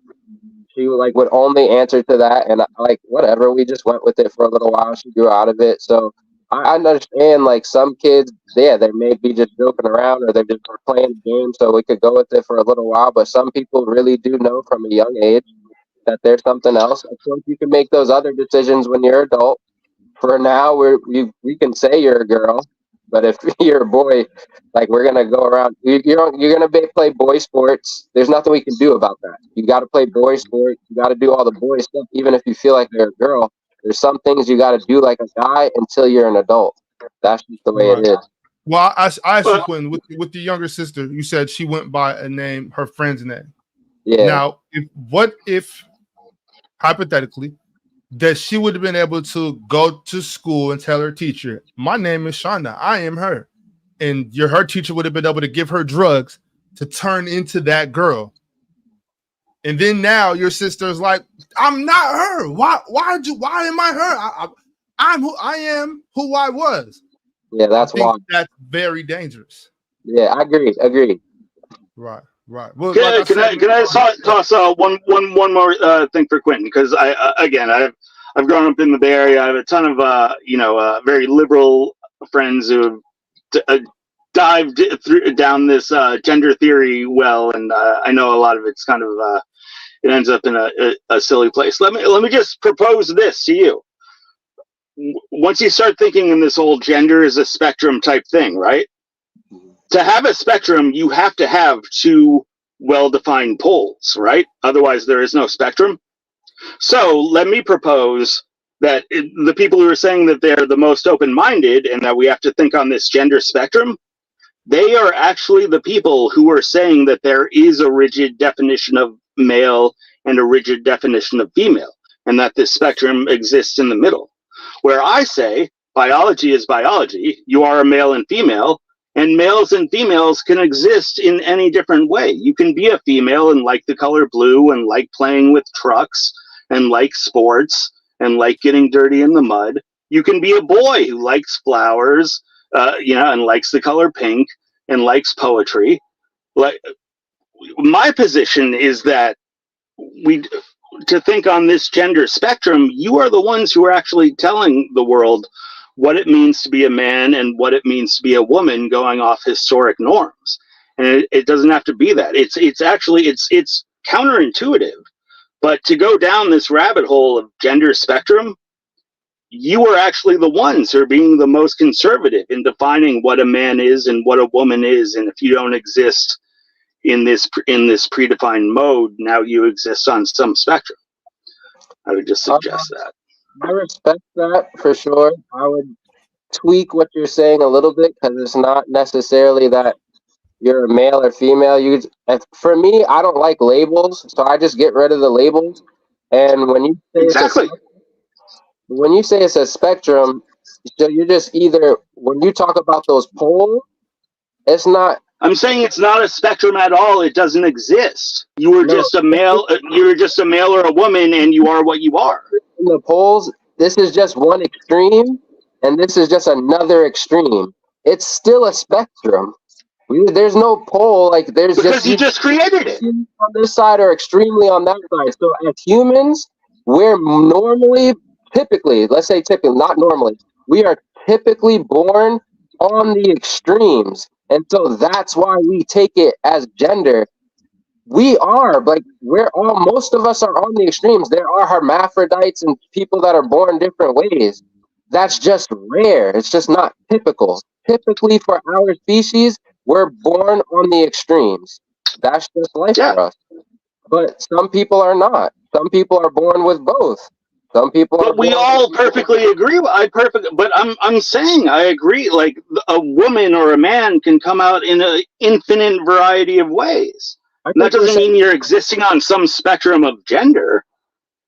she like would only answer to that, and like whatever, we just went with it for a little while. She grew out of it, so I understand like some kids, they may be just joking around or they're just playing a game, so we could go with it for a little while. But some people really do know from a young age that there's something else. Of course, you can make those other decisions when you're adult. For now, we can say you're a girl, but if you're a boy, like we're gonna go around. You're gonna play boy sports. There's nothing we can do about that. You got to play boy sports. You got to do all the boy stuff, even if you feel like you're a girl. There's some things you got to do like a guy until you're an adult. That's just the way it is. Well, I asked you, Quinton, with the younger sister, you said she went by a name, her friend's name. Yeah. Now, what if hypothetically that she would have been able to go to school and tell her teacher, "My name is Shauna, I am her," and her teacher would have been able to give her drugs to turn into that girl. And then now your sister's like, "I'm not her. Why am I her? I am who I was." Yeah, that's why. That's very dangerous. Yeah, I agree. Right. Well, can I toss one more thing for Quinton? Because I've grown up in the Bay Area. I have a ton of very liberal friends who have dived down this gender theory well, and I know a lot of it's kind of it ends up in a silly place. Let me just propose this to you. Once you start thinking in this whole gender is a spectrum type thing, right? To have a spectrum, you have to have 2 well-defined poles, right? Otherwise, there is no spectrum. So let me propose the people who are saying that they're the most open-minded and that we have to think on this gender spectrum, they are actually the people who are saying that there is a rigid definition of male and a rigid definition of female, and that this spectrum exists in the middle. Where I say biology is biology, you are a male and female, and males and females can exist in any different way. You can be a female and like the color blue and like playing with trucks and like sports and like getting dirty in the mud. You can be a boy who likes flowers, and likes the color pink and likes poetry. Like, my position is that to think on this gender spectrum, you are the ones who are actually telling the world what it means to be a man and what it means to be a woman, going off historic norms. And it doesn't have to be that. It's counterintuitive. But to go down this rabbit hole of gender spectrum, you are actually the ones who are being the most conservative in defining what a man is and what a woman is. And if you don't exist in this predefined mode, now you exist on some spectrum. I would just suggest that. I respect that for sure. I would tweak what you're saying a little bit, because it's not necessarily that you're a male or female. For me, I don't like labels, so I just get rid of the labels. And when you say it's a spectrum, so you're just either, when you talk about those poles, it's not. I'm saying it's not a spectrum at all. It doesn't exist. You were just a male. You were just a male or a woman, and you are what you are. In the poles, this is just one extreme, and this is just another extreme. It's still a spectrum. There's no pole. Like, there's because you just created it on this side or extremely on that side. So as humans, we're typically, not normally, we are typically born on the extremes. And so that's why we take it as gender. We are, most of us are on the extremes. There are hermaphrodites and people that are born different ways. That's just rare. It's just not typical. Typically for our species, we're born on the extremes. That's just life for us. But some people are not. Some people are born with both. Some people. But we all perfectly agree. But I'm saying I agree. Like, a woman or a man can come out in an infinite variety of ways. And that doesn't mean you're existing on some spectrum of gender.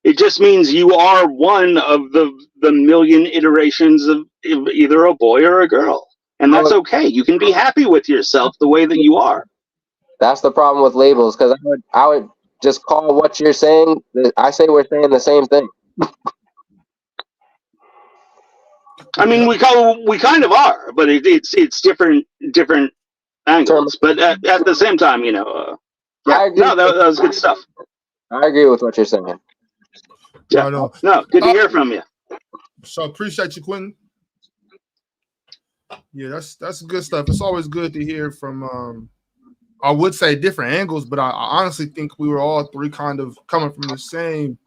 It just means you are one of the million iterations of either a boy or a girl. And that's okay. You can be happy with yourself the way that you are. That's the problem with labels, because I would just call what you're saying. I say we're saying the same thing. I mean, we kind of are, but it's different angles. But at the same time, that was good stuff. I agree with what you're saying. Yeah, no, good to hear from you. So appreciate you, Quinton. Yeah, that's good stuff. It's always good to hear from I would say different angles, but I honestly think we were all three kind of coming from the same.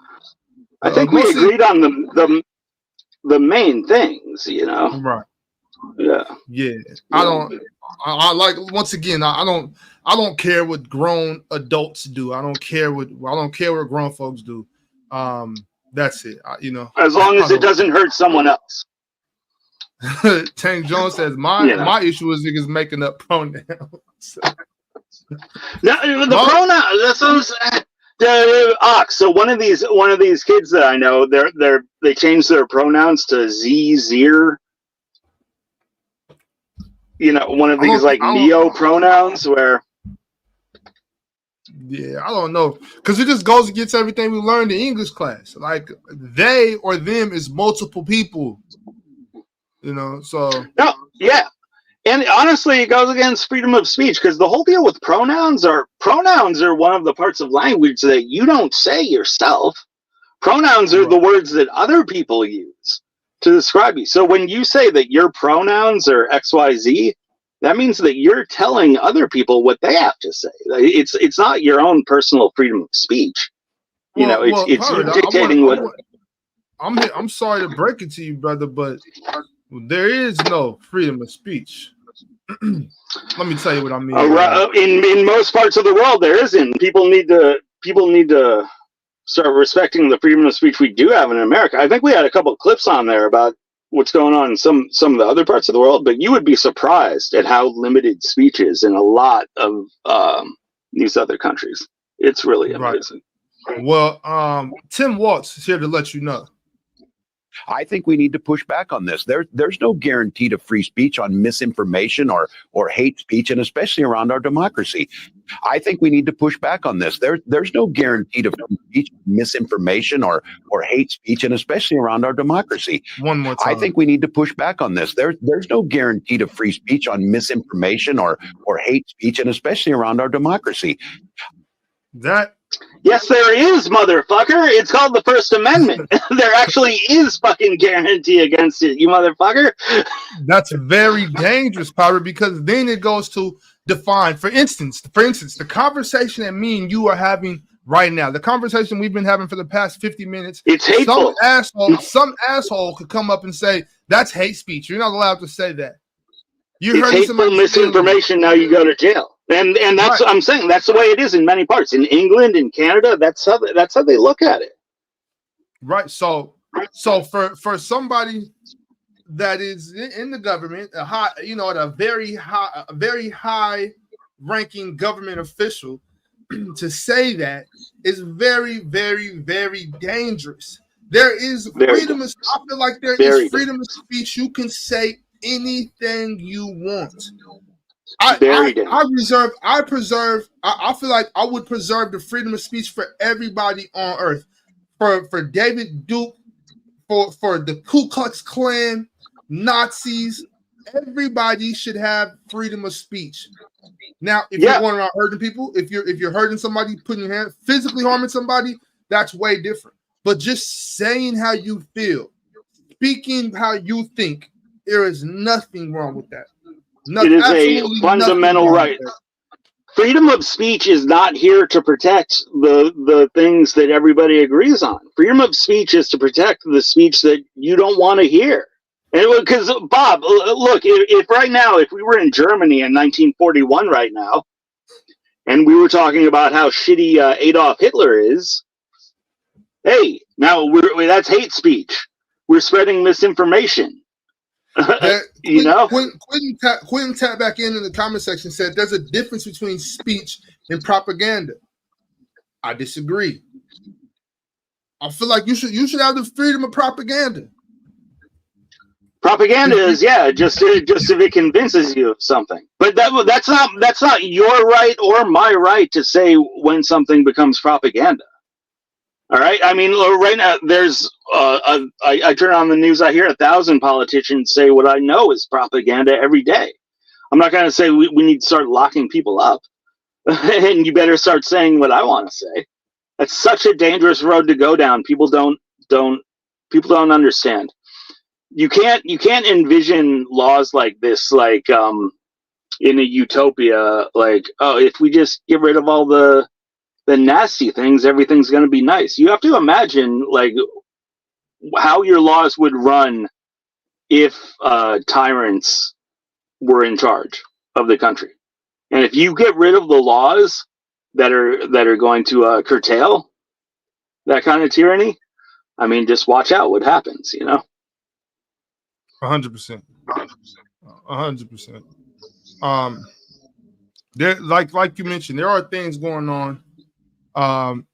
I think we agreed on the main things, Right. Yeah. Yeah. I like, once again, I don't care what grown adults do. I don't care what grown folks do. That's it. As long as it doesn't hurt someone else. Tank Jones says my issue is niggas making up pronouns. No, the pronoun. That's what I'm saying. So one of these kids that I know, they changed their pronouns to zir. One of these neo pronouns where. Yeah, I don't know, because it just goes against everything we learned in English class. Like, they or them is multiple people. So no, yeah. And honestly, it goes against freedom of speech, because the whole deal with pronouns are one of the parts of language that you don't say yourself. Pronouns are the words that other people use to describe you. So when you say that your pronouns are XYZ, that means that you're telling other people what they have to say. It's not your own personal freedom of speech. It's you dictating what. I'm sorry to break it to you, brother, but there is no freedom of speech. Let me tell you what I mean. In most parts of the world, there isn't. People need to start respecting the freedom of speech we do have in America. I think we had a couple of clips on there about what's going on in some of the other parts of the world, but you would be surprised at how limited speech is in a lot of these other countries. It's really amazing. Right. Well, Tim Waltz is here to let you know. I think we need to push back on this. There's no guarantee to free speech on misinformation or hate speech, and especially around our democracy. I think we need to push back on this. There's no guarantee to free speech, misinformation or hate speech, and especially around our democracy. One more time. I think we need to push back on this. There's no guarantee to free speech on misinformation or hate speech, and especially around our democracy. Yes, there is, motherfucker. It's called the First Amendment. There actually is fucking guarantee against it, you motherfucker. That's very dangerous, Power, because then it goes to define, for instance, the conversation that me and you are having right now, the conversation we've been having for the past 50 minutes. It's hateful. Some asshole could come up and say, that's hate speech. You're not allowed to say that. It's hateful misinformation. Now you go to jail. And that's what I'm saying. That's the way it is in many parts. In England, in Canada, that's how they look at it. Right. So for somebody that is in the government, at a very high ranking government official, to say that is very, very, very dangerous. There is freedom of, I feel like there is freedom of speech. You can say anything you want. I feel like I would preserve the freedom of speech for everybody on earth. For David Duke, for the Ku Klux Klan, Nazis, everybody should have freedom of speech. Now, if you're going around hurting people, if you're hurting somebody, putting your hand, physically harming somebody, that's way different. But just saying how you feel, speaking how you think, there is nothing wrong with that. It is a fundamental right. Freedom of speech is not here to protect the things that everybody agrees on. Freedom of speech is to protect the speech that you don't want to hear. Because, Bob, look, if right now, if we were in Germany in 1941 right now, and we were talking about how shitty Adolf Hitler is, hey, now that's hate speech. We're spreading misinformation. Quinton tapped back in the comment section, said there's a difference between speech and propaganda. I disagree. I feel like you should have the freedom of propaganda. Propaganda is just if it convinces you of something, but that's not your right or my right to say when something becomes propaganda. All right, I mean, right now there's I turn on the news, I hear 1,000 politicians say what I know is propaganda every day. I'm not going to say we need to start locking people up, and you better start saying what I want to say. That's such a dangerous road to go down. People don't understand. You can't envision laws like this, like in a utopia, like, oh, if we just get rid of all the nasty things, everything's going to be nice. You have to imagine like how your laws would run if tyrants were in charge of the country. And if you get rid of the laws that are going to curtail that kind of tyranny, I mean, just watch out what happens, 100%. 100%. There, like you mentioned, there are things going on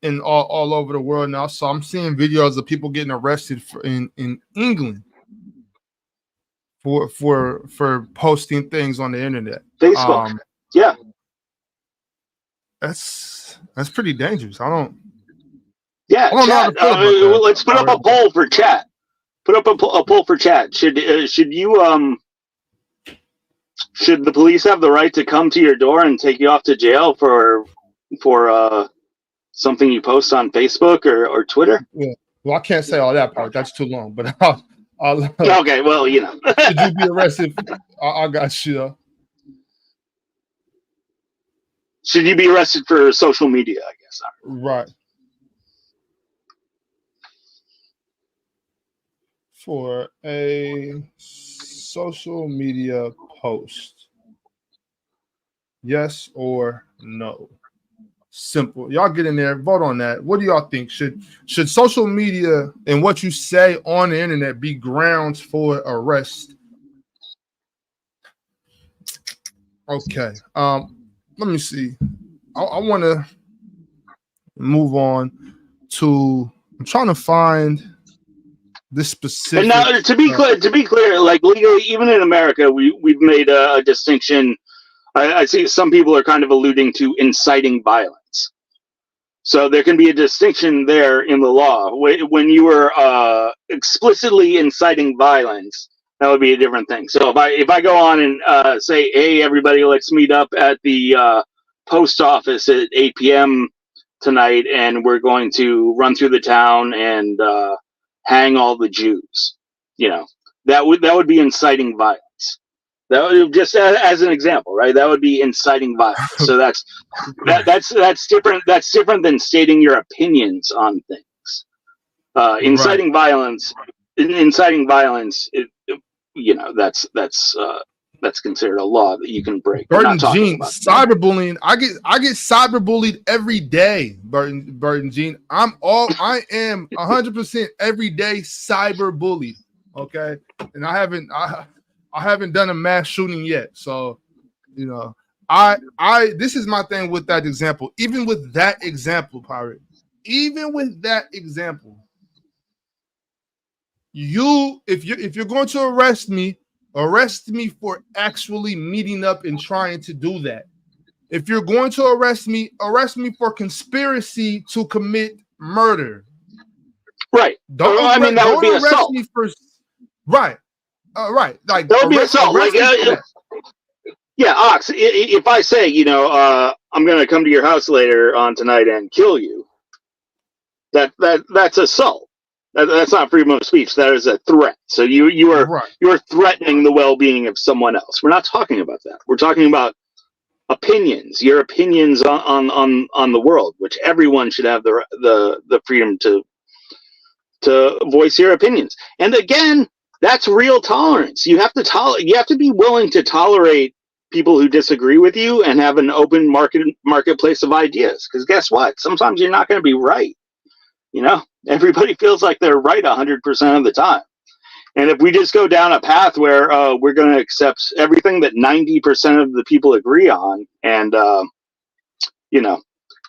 in all over the world now. So I'm seeing videos of people getting arrested in England for posting things on the internet. Facebook. That's pretty dangerous. I don't chat. Let's put up a poll for chat. Put up a poll for chat. Should the police have the right to come to your door and take you off to jail for something you post on Facebook or Twitter? Yeah. Well, I can't say all that part. That's too long. But I'll okay. Well, Should you be arrested? I got you. Should you be arrested for social media? I guess. Right. For a social media post, yes or no? simple. Y'all get in there, vote on that. What do y'all think? Should social media and what you say on the internet be grounds for arrest? Okay. Let me see. I want to move on to. I'm trying to find this specific. And now, to be clear, like legally, even in America, we've made a distinction. I see some people are kind of alluding to inciting violence. So there can be a distinction there in the law. When you are explicitly inciting violence, that would be a different thing. So if I go on and say, hey, everybody, let's meet up at the post office at 8 p.m. tonight, and we're going to run through the town and hang all the Jews, that would be inciting violence. That would, just as an example, right? That would be inciting violence. So that's different. That's different than stating your opinions on things. Inciting violence. That's considered a law that you can break. Burton Jean, cyberbullying. I get cyberbullied every day. Burton Jean. I am 100% every day cyberbullied. Okay, and I haven't done a mass shooting yet. So, this is my thing with that example. Even with that example, Pirate. Even with that example, if you're going to arrest me for actually meeting up and trying to do that. If you're going to arrest me for conspiracy to commit murder. Right. That would be assault. Me for, right. Right. Like that would be assault. Like, Ox. If I say, I'm going to come to your house later on tonight and kill you, that's assault. That's not freedom of speech. That is a threat. So you're threatening the well-being of someone else. We're not talking about that. We're talking about opinions. Your opinions on the world, which everyone should have the freedom to voice your opinions. And again, that's real tolerance. You have to be willing to tolerate people who disagree with you and have an open marketplace of ideas. Because guess what? Sometimes you're not going to be right. Everybody feels like they're right 100% of the time. And if we just go down a path where we're going to accept everything that 90% of the people agree on, and the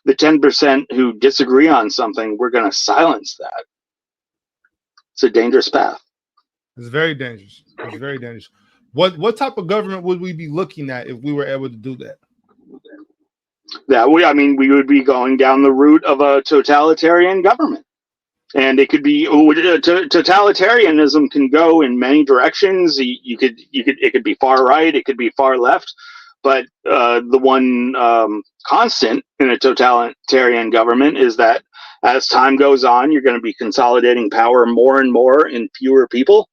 10% who disagree on something, we're going to silence that. It's a dangerous path. It's very dangerous. It's very dangerous. What type of government would we be looking at if we were able to do that? We would be going down the route of a totalitarian government. And it could be totalitarianism can go in many directions. It could be far right, it could be far left, but the one constant in a totalitarian government is that as time goes on, you're going to be consolidating power more and more in fewer people,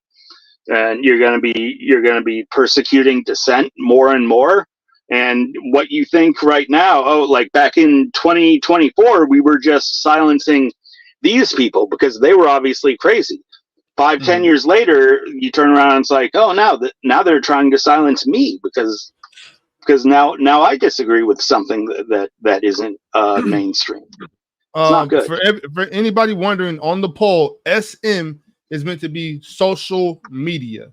and you're going to be persecuting dissent more and more. And what you think right now, like back in 2024, we were just silencing these people because they were obviously crazy. 5-10 years later, you turn around and it's like, now they're trying to silence me because now I disagree with something that isn't mainstream. It's not good. For anybody wondering, on the poll, SM is meant to be social media.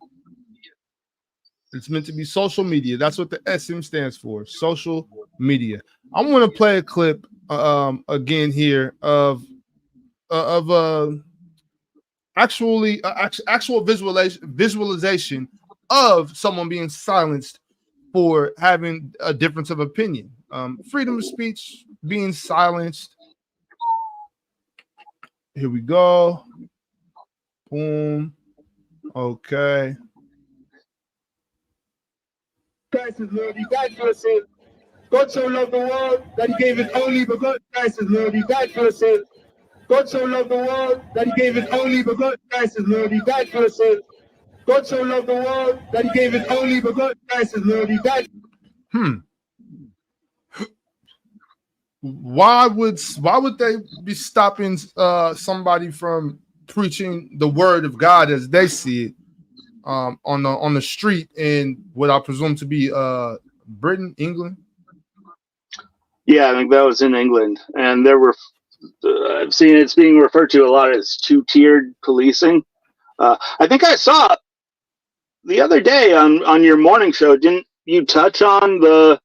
It's meant to be social media. That's what the SM stands for, social media. I'm going to play a clip again here of actual visualization of someone being silenced for having a difference of opinion. Freedom of speech being silenced. Here we go. Boom. Okay. Christ is Lord, he died for us sins. God so loved the world that he gave his only begotten. Christ is Lord, he died for us sins. God so loved the world that he gave his only begotten. Christ is Lord, he died for us sins. God so loved the world that he gave his only begotten. Christ is Lord, he died. Why would they be stopping somebody from preaching the word of God as they see it on the street in what I presume to be Britain, England? Yeah, I think that was in England, and there were. I've seen it's being referred to a lot as two-tiered policing. I think I saw the other day on your morning show. Didn't you touch on the?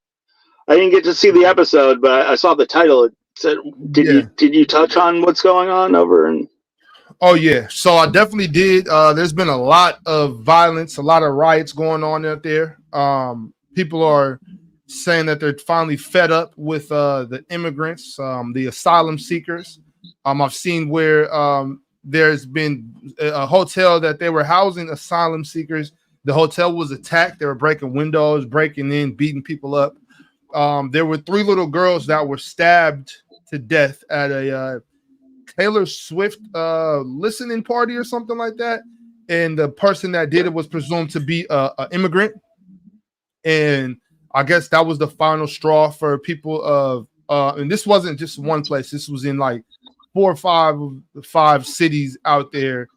I didn't get to see the episode, but I saw the title. It said, Yeah. Did you touch on what's going on over in? Oh yeah, so I definitely did. There's been a lot of violence, a lot of riots going on out there. People are saying that they're finally fed up with the immigrants, the asylum seekers. I've seen where there's been a hotel that they were housing asylum seekers. The hotel was attacked. They were breaking windows, breaking in, beating people up. There were 3 little girls that were stabbed to death at a Taylor Swift listening party or something like that, and the person that did it was presumed to be an immigrant, and I guess that was the final straw for people of and this wasn't just one place. This was in like 4 or 5 cities out there,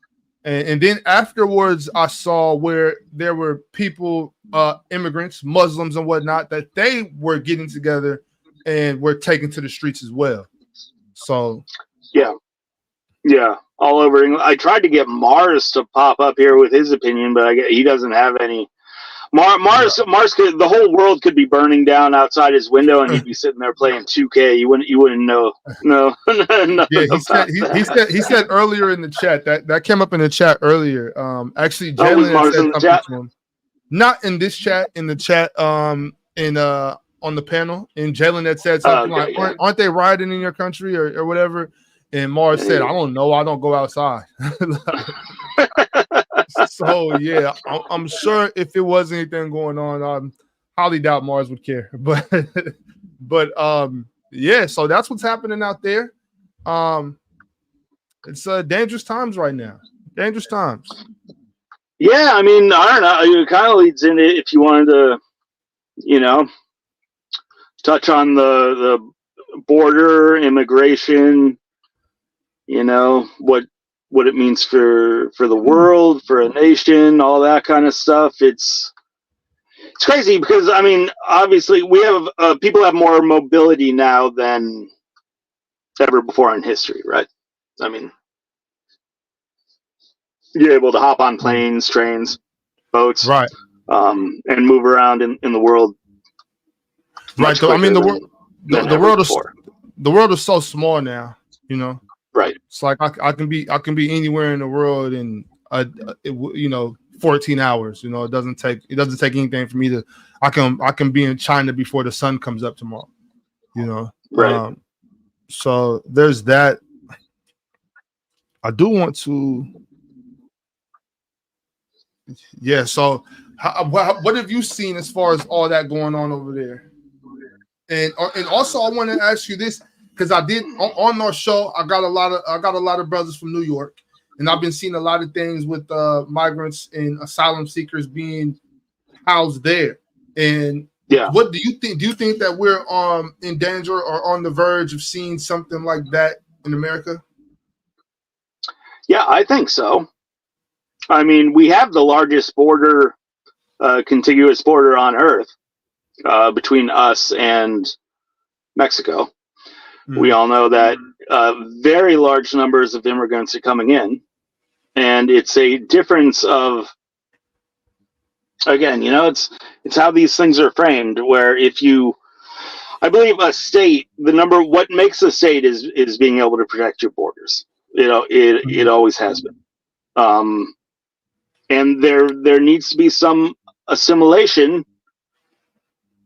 and then afterwards I saw where there were people, immigrants, Muslims and whatnot, that they were getting together and were taken to the streets as well. So yeah, all over England. I tried to get Mars to pop up here with his opinion, but he doesn't have any. Mars could, the whole world could be burning down outside his window, and he'd be sitting there playing 2K. You wouldn't know. No, yeah. He said earlier in the chat that came up in the chat earlier. Actually, was Jalen Mars said in the something chat? to him. Not in this chat, in the chat, on the panel. And Jalen had said something like, "Aren't they rioting in your country or whatever?" And Mars said, "I don't know. I don't go outside." So yeah, I'm sure if it was anything going on, I highly doubt Mars would care. But yeah. So that's what's happening out there. It's dangerous times right now. Dangerous times. Yeah, I mean, I don't know. It kind of leads into, if you wanted to, touch on the border, immigration, what it means for the world, for a nation, all that kind of stuff. It's crazy because, I mean, obviously we have people have more mobility now than ever before in history, right? I mean, you're able to hop on planes, trains, boats, right, and move around in the world. Right. So, I mean, the world is so small now, Right. It's like I can be anywhere in the world in 14 hours. It doesn't take anything for me to. I can be in China before the sun comes up tomorrow. Right. So there's that. I do want to. Yeah. So, what have you seen as far as all that going on over there? And also, I want to ask you this, because I did on our show. I got a lot of brothers from New York, and I've been seeing a lot of things with migrants and asylum seekers being housed there. And what do you think? Do you think that we're in danger or on the verge of seeing something like that in America? Yeah, I think so. I mean, we have the largest border, contiguous border on Earth, between us and Mexico. We all know that very large numbers of immigrants are coming in, and it's a difference of, again, it's how these things are framed, where I believe a state, what makes a state is being able to protect your borders. It always has been. And there needs to be some assimilation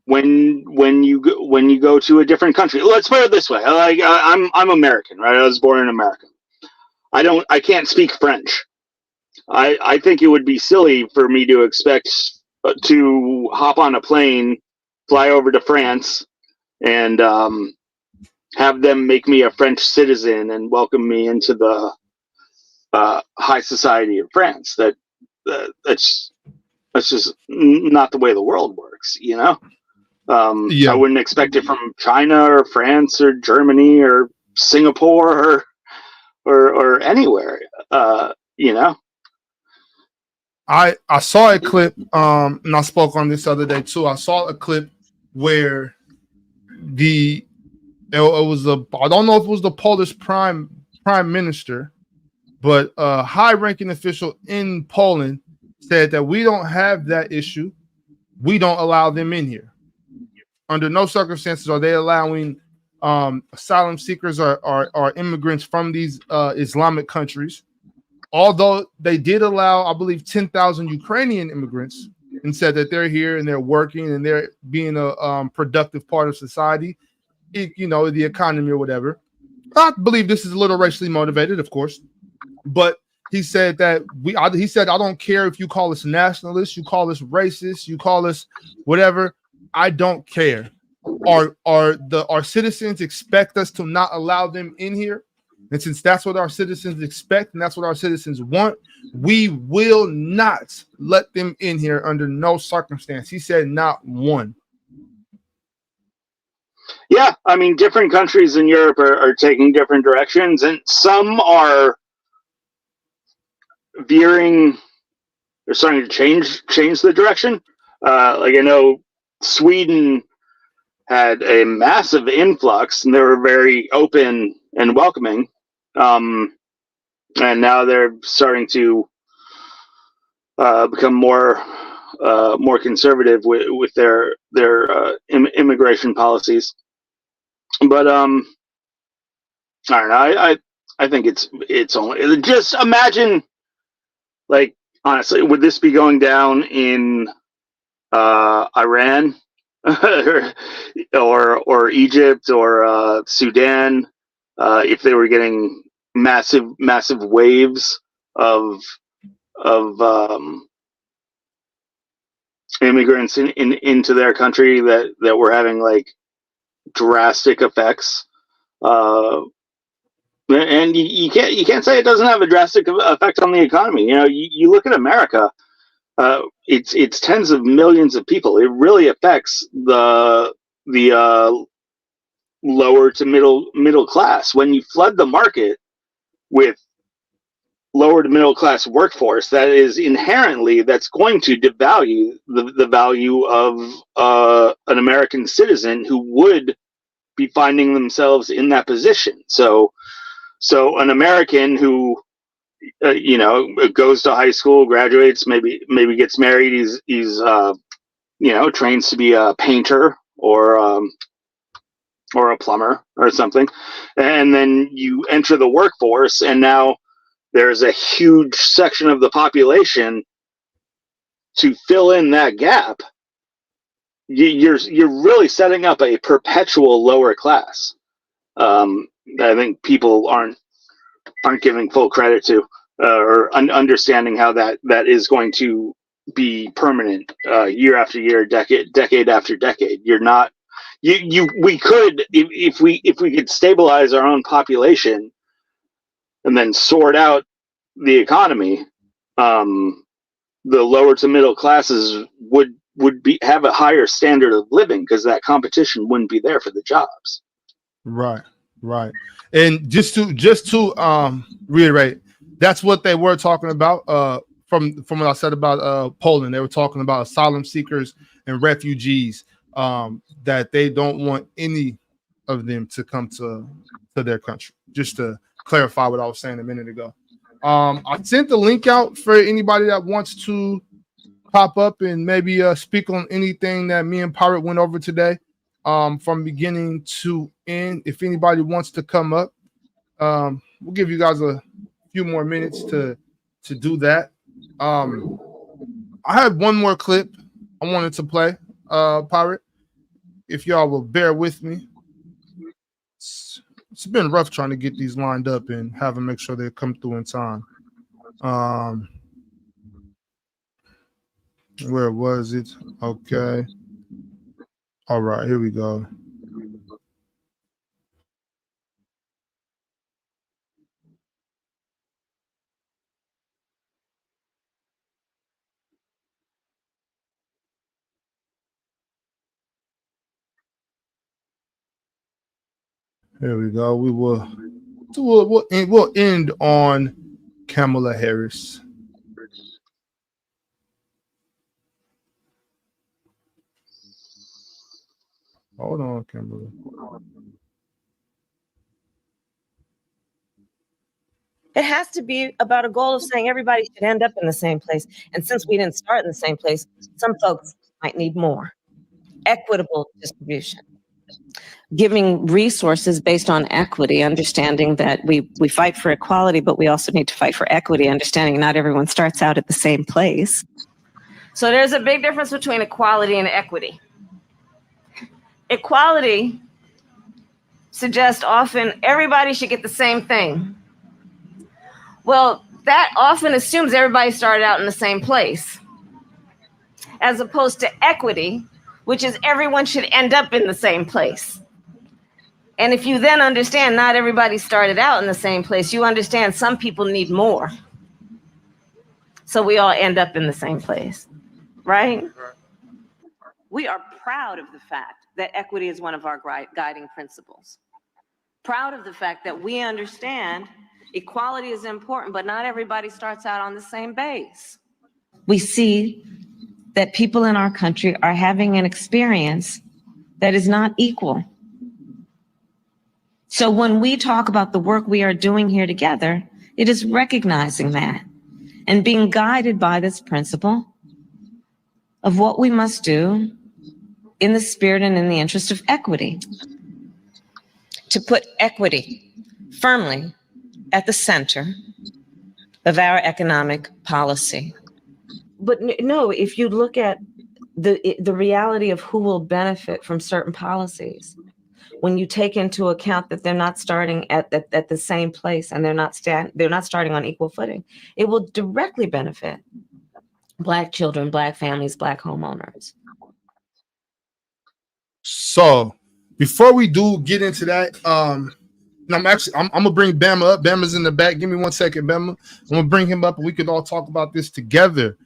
when you go to a different country. Let's put it this way: I'm American, right? I was born in America. I can't speak French. I think it would be silly for me to expect to hop on a plane, fly over to France, and have them make me a French citizen and welcome me into the high society of France. That's just not the way the world works, I wouldn't expect it from China or France or Germany or Singapore or anywhere, I saw a clip, and I spoke on this other day too. I saw a clip where the It was I don't know if it was the Polish prime minister, but a high-ranking official in Poland said that we don't have that issue. We don't allow them in here. Under no circumstances are they allowing asylum seekers or immigrants from these Islamic countries. Although they did allow, I believe, 10,000 Ukrainian immigrants, and said that they're here and they're working and they're being a productive part of society, the economy or whatever. I believe this is a little racially motivated, of course, but he said that he said, I don't care if you call us nationalists, you call us racist, you call us whatever. I don't care. Our citizens expect us to not allow them in here? And since that's what our citizens expect and that's what our citizens want, we will not let them in here under no circumstance. He said not one. Yeah, I mean, different countries in Europe are taking different directions, and some are veering. They're starting to change the direction. Like I know Sweden had a massive influx, and they were very open and welcoming. And now they're starting to become more conservative with their immigration policies. But I don't know. I think it's only just imagine, like, honestly, would this be going down in Iran or Egypt or Sudan if they were getting massive waves of immigrants into their country that were having like drastic effects, and you can't say it doesn't have a drastic effect on the economy. You look at America. It's tens of millions of people. It really affects the lower to middle class. When you flood the market with lower to middle class workforce, that is inherently that's going to devalue the value of an American citizen who would be finding themselves in that position. So an American who goes to high school, graduates, maybe gets married. He's trains to be a painter or a plumber or something, and then you enter the workforce, and now there's a huge section of the population to fill in that gap. You're really setting up a perpetual lower class. I think people aren't giving full credit to or understanding how that is going to be permanent year after year, decade after decade. You're not we could if we could stabilize our own population and then sort out the economy, the lower to middle classes would have a higher standard of living because that competition wouldn't be there for the jobs. Right. And just to reiterate, that's what they were talking about. From what I said about Poland, they were talking about asylum seekers and refugees. That they don't want any of them to come to their country. Just to clarify what I was saying a minute ago. I sent the link out for anybody that wants to pop up and maybe speak on anything that me and Pirate went over today, from beginning to end. If anybody wants to come up, we'll give you guys a few more minutes to do that. I had one more clip I wanted to play, Pirate. If y'all will bear with me. It's been rough trying to get these lined up and have them make sure they come through in time. Where was it? Okay. All right, here we go. Here we go. We'll end on Kamala Harris. Hold on, Kamala. It has to be about a goal of saying everybody should end up in the same place. And since we didn't start in the same place, some folks might need more. Equitable distribution. Giving resources based on equity, understanding that we fight for equality, but we also need to fight for equity, understanding not everyone starts out at the same place. So there's a big difference between equality and equity. Equality suggests often everybody should get the same thing. Well, that often assumes everybody started out in the same place, as opposed to equity, which is everyone should end up in the same place. And if you then understand not everybody started out in the same place, you understand some people need more. So we all end up in the same place, right? We are proud of the fact that equity is one of our guiding principles. Proud of the fact that we understand equality is important, but not everybody starts out on the same base. We see that people in our country are having an experience that is not equal. So when we talk about the work we are doing here together, it is recognizing that and being guided by this principle of what we must do in the spirit and in the interest of equity. To put equity firmly at the center of our economic policy. But no, if you look at the reality of who will benefit from certain policies, when you take into account that they're not starting at the same place and they're not starting on equal footing, it will directly benefit Black children, Black families, Black homeowners. So before we do get into that, I'm gonna bring Bama up. Bama's in the back. Give me 1 second, Bama. I'm gonna bring him up and we can all talk about this together.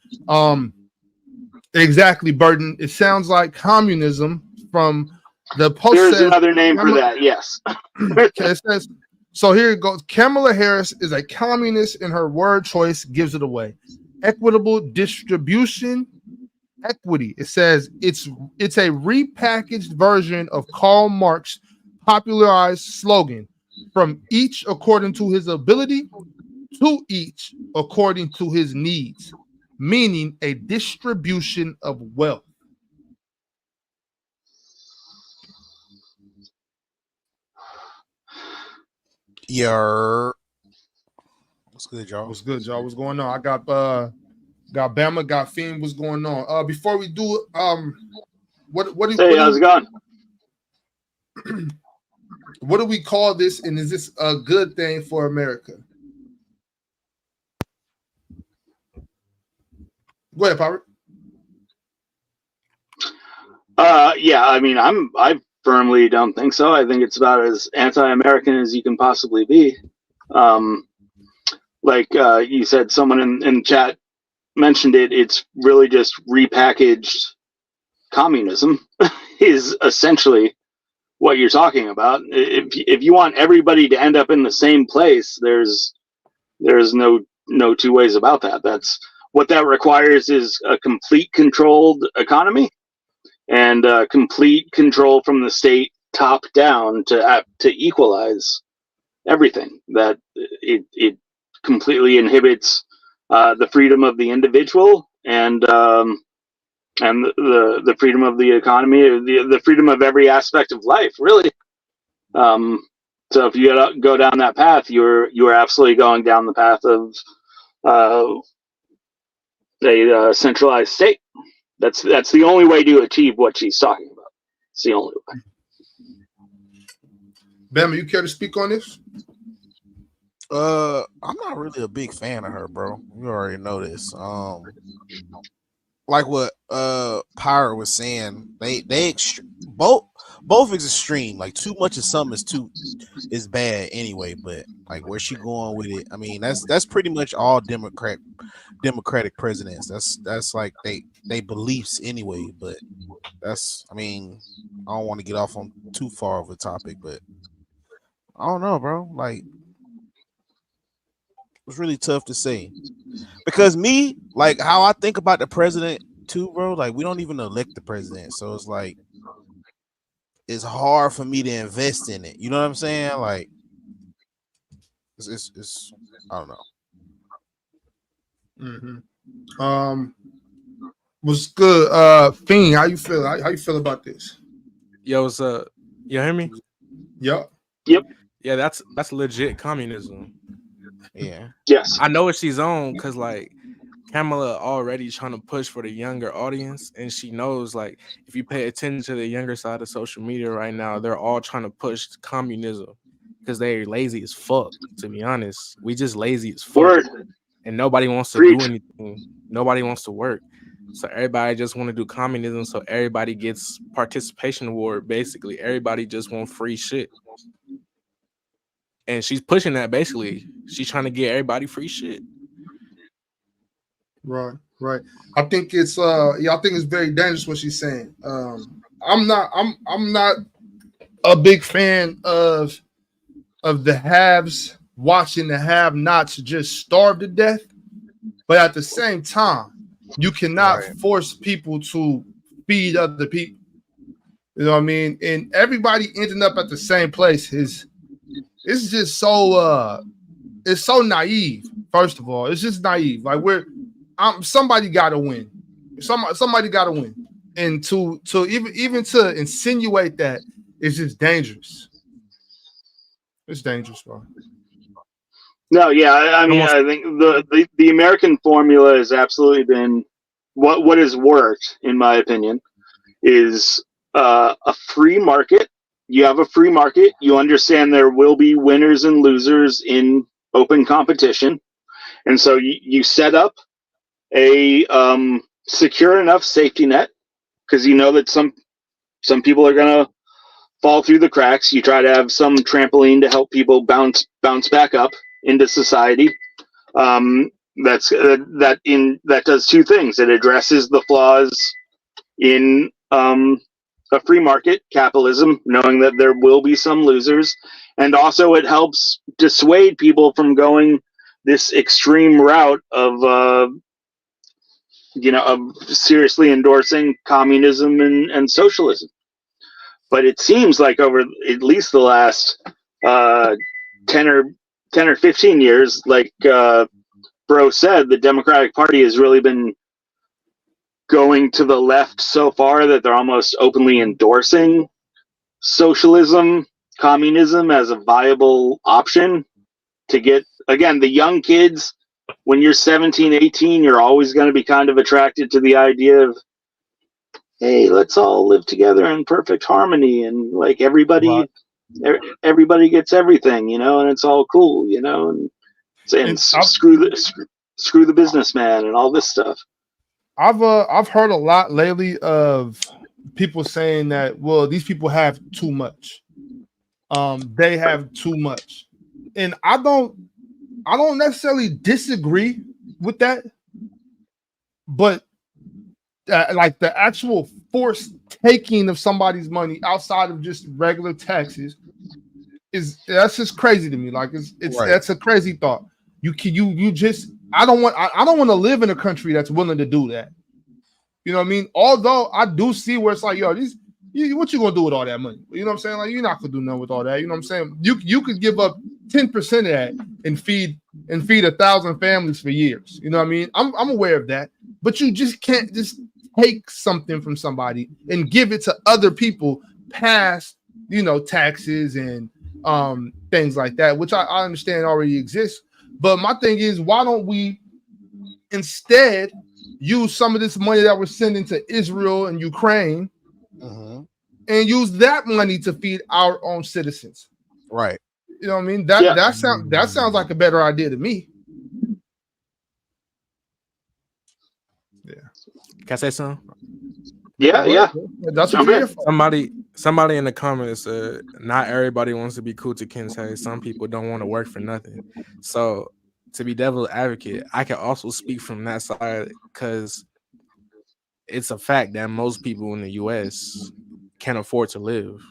Exactly, Burton. It sounds like communism from the post. There's another name for that, yes. Okay, it says, so here it goes. Kamala Harris is a communist and her word choice gives it away. Equitable distribution, equity. It says it's a repackaged version of Karl Marx's popularized slogan, from each according to his ability, to each according to his needs, meaning a distribution of wealth. What's good, y'all? What's good, y'all? What's going on? I got Bama, got Fiend. What's going on? Before we do, hey, how's it going? What do we call this, and is this a good thing for America? Go ahead, Pirate. Yeah, I mean, I firmly don't think so. I think it's about as anti-American as you can possibly be. Like you said, someone in chat mentioned it. It's really just repackaged communism is essentially what you're talking about. If you want everybody to end up in the same place, there's no two ways about that. That's what that requires, is a complete controlled economy and complete control from the state top down to equalize everything. That it completely inhibits the freedom of the individual and the freedom of the economy, the freedom of every aspect of life, really. So if you go down that path, you're absolutely going down the path of a centralized state. That's the only way to achieve what she's talking about. It's the only way. Bama, you care to speak on this? I'm not really a big fan of her, bro. You already know this. Like what Pyre was saying, both is extreme. Like too much of something is bad anyway. But like where she going with it, I mean that's pretty much all Democratic presidents. That's like they beliefs anyway. But I don't want to get off on too far of a topic, but I don't know, bro. Like it's really tough to say because me, like how I think about the president too, bro. Like we don't even elect the president, so it's like it's hard for me to invest in it. You know what I'm saying? Like It's I don't know. Was good. Fiend, how you feel? How you feel about this? Yo, what's up? You hear me? Yep. Yeah, that's legit communism. Yeah. Yes. I know what she's on because like Kamala already trying to push for the younger audience, and she knows like if you pay attention to the younger side of social media right now, they're all trying to push communism because they're lazy as fuck. To be honest, we just lazy as fuck, Word. and nobody wants to Preach. do anything. Nobody wants to work, so everybody just want to do communism. So everybody gets participation award. Basically, everybody just want free shit. And she's pushing that basically. She's trying to get everybody free shit. Right. I think it's I think it's very dangerous what she's saying. I'm not a big fan of the haves watching the have-nots just starve to death. But at the same time, you cannot force people to feed other people. You know what I mean? And everybody ending up at the same place it's just so it's so naive. First of all, it's just naive. Like somebody got to win. Somebody got to win. And to even to insinuate that is just dangerous. It's dangerous, bro. No, yeah, I mean, I think the American formula has absolutely been what has worked, in my opinion, is a free market. You have a free market. You understand there will be winners and losers in open competition, and so you set up a secure enough safety net because you know that some people are gonna fall through the cracks. You try to have some trampoline to help people bounce back up into society. That does two things. It addresses the flaws in a free market capitalism, knowing that there will be some losers, and also it helps dissuade people from going this extreme route of seriously endorsing communism and socialism. But it seems like over at least the last 10 or 15 years, like Bro said, the Democratic Party has really been going to the left so far that they're almost openly endorsing socialism, communism as a viable option to get, again, the young kids. When you're 17, 18, you're always going to be kind of attracted to the idea of, hey, let's all live together in perfect harmony, and like everybody gets everything, and it's all cool, and screw the businessman and all this stuff. I've heard a lot lately of people saying that, well, these people have too much. They have too much, and I don't necessarily disagree with that, but like the actual forced taking of somebody's money outside of just regular taxes that's just crazy to me. Like that's a crazy thought. I don't want to live in a country that's willing to do that. You know what I mean? Although I do see where it's like, yo, what you gonna do with all that money? You know what I'm saying? Like, you're not gonna do nothing with all that. You know what I'm saying? You could give up 10% of that and feed 1,000 families for years. You know what I mean? I'm aware of that, but you just can't just take something from somebody and give it to other people past, taxes and things like that, which I understand already exists. But my thing is, why don't we instead use some of this money that we're sending to Israel and Ukraine and use that money to feed our own citizens? Right. You know what I mean? That sounds like a better idea to me. Yeah. Can I say something? Yeah. That's what you're here for. Somebody in the comments said, not everybody wants to be cool to Kinsey. Some people don't want to work for nothing. So to be devil's advocate, I can also speak from that side because it's a fact that most people in the US can't afford to live.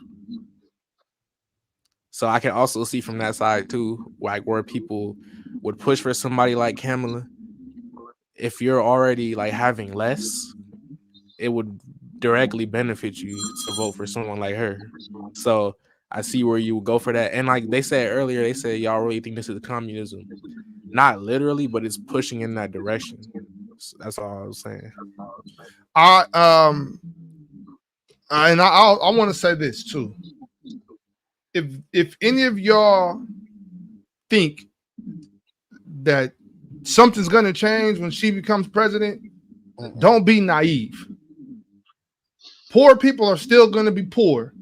So I can also see from that side too, like where people would push for somebody like Kamala. If you're already like having less, it would directly benefit you to vote for someone like her. So I see where you would go for that. And like they said earlier, they said y'all really think this is communism. Not literally, but it's pushing in that direction. So that's all I was saying. I want to say this too. If any of y'all think that something's gonna change when she becomes president, don't be naive. Poor people are still gonna be poor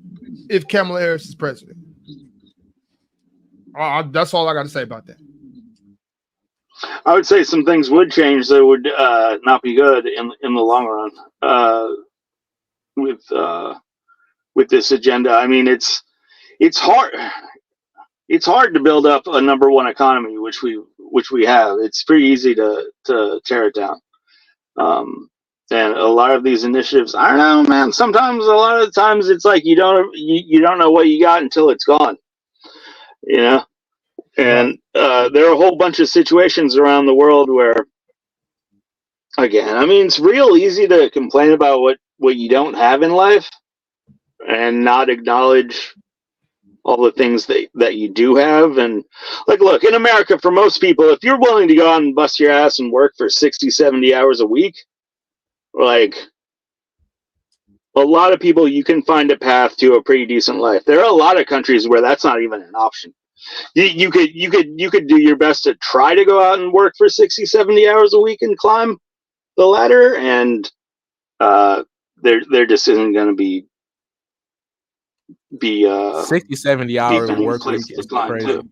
if Kamala Harris is president. That's all I got to say about that. I would say some things would change that would not be good in the long run with this agenda. I mean, it's hard. It's hard to build up a number one economy, which we have. It's pretty easy to tear it down. And a lot of these initiatives, I don't know, man. Sometimes, a lot of the times, it's like you don't know what you got until it's gone. You know. And there are a whole bunch of situations around the world where, again, I mean, it's real easy to complain about what you don't have in life and not acknowledge all the things that you do have. And like, look, in America, for most people, if you're willing to go out and bust your ass and work for 60, 70 hours a week, like a lot of people, you can find a path to a pretty decent life. There are a lot of countries where that's not even an option. You could do your best to try to go out and work for 60, 70 hours a week and climb the ladder, and there just isn't going to be 60, 70 hours of work week is crazy. Too.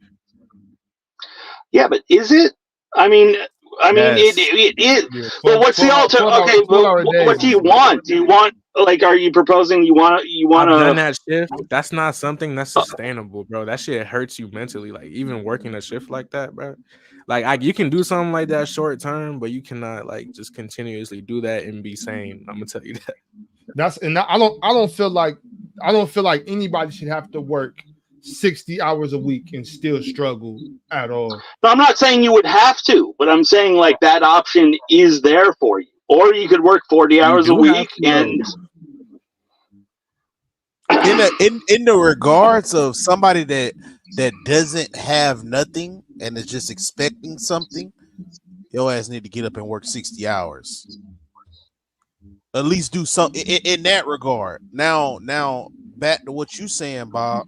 Yeah, but is it? I mean, Yes. it. But what's the alternative? Okay, well, what do you want? Do you want, like, are you proposing you want I've done that shift? That's not something that's sustainable, bro. That shit hurts you mentally. Like, even working a shift like that, bro. Like you can do something like that short term, but you cannot like just continuously do that and be sane. I'm gonna tell you that. I don't feel like anybody should have to work 60 hours a week and still struggle at all. No, I'm not saying you would have to, but I'm saying like that option is there for you. Or you could work 40 hours a week and in the regards of somebody that doesn't have nothing and is just expecting something, your ass need to get up and work 60 hours. At least do something in that regard. Now back to what you saying, Bob.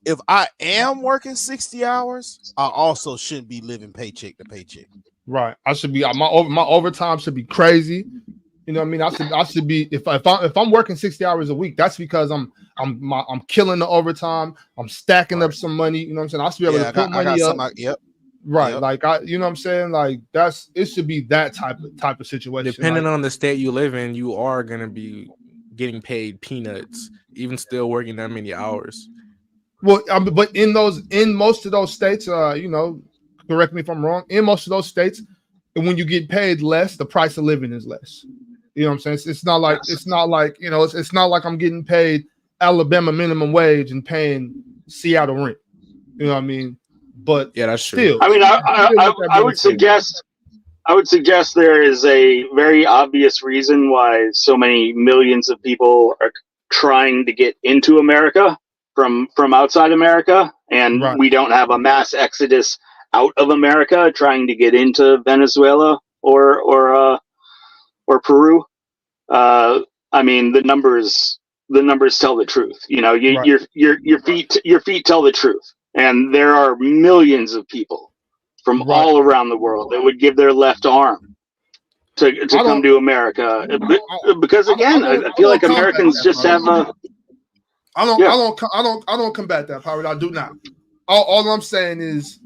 If I am working 60 hours, I also shouldn't be living paycheck to paycheck. Right. I should be my overtime should be crazy. You know what I mean? I should be if I'm working 60 hours a week, that's because I'm killing the overtime. I'm stacking up some money. You know what I'm saying? I should be able to put money up. Yep. Right. Yep. Like you know what I'm saying? Like it should be that type of situation. Depending on the state you live in, you are gonna be getting paid peanuts, even still working that many hours. Well, but in most of those states, you know, correct me if I'm wrong. In most of those states, when you get paid less, the price of living is less. You know what I'm saying? It's not like you know, it's not like I'm getting paid Alabama minimum wage and paying Seattle rent. You know what I mean? But yeah, that's still, true. I mean, I would suggest there is a very obvious reason why so many millions of people are trying to get into America from outside America, and we don't have a mass exodus out of America trying to get into Venezuela or Peru. I mean, the numbers tell the truth. You know, your feet tell the truth, and there are millions of people from all around the world that would give their left arm to come to America, because again, I feel like Americans just have a. I don't combat that, Howard. I do not. All I'm saying is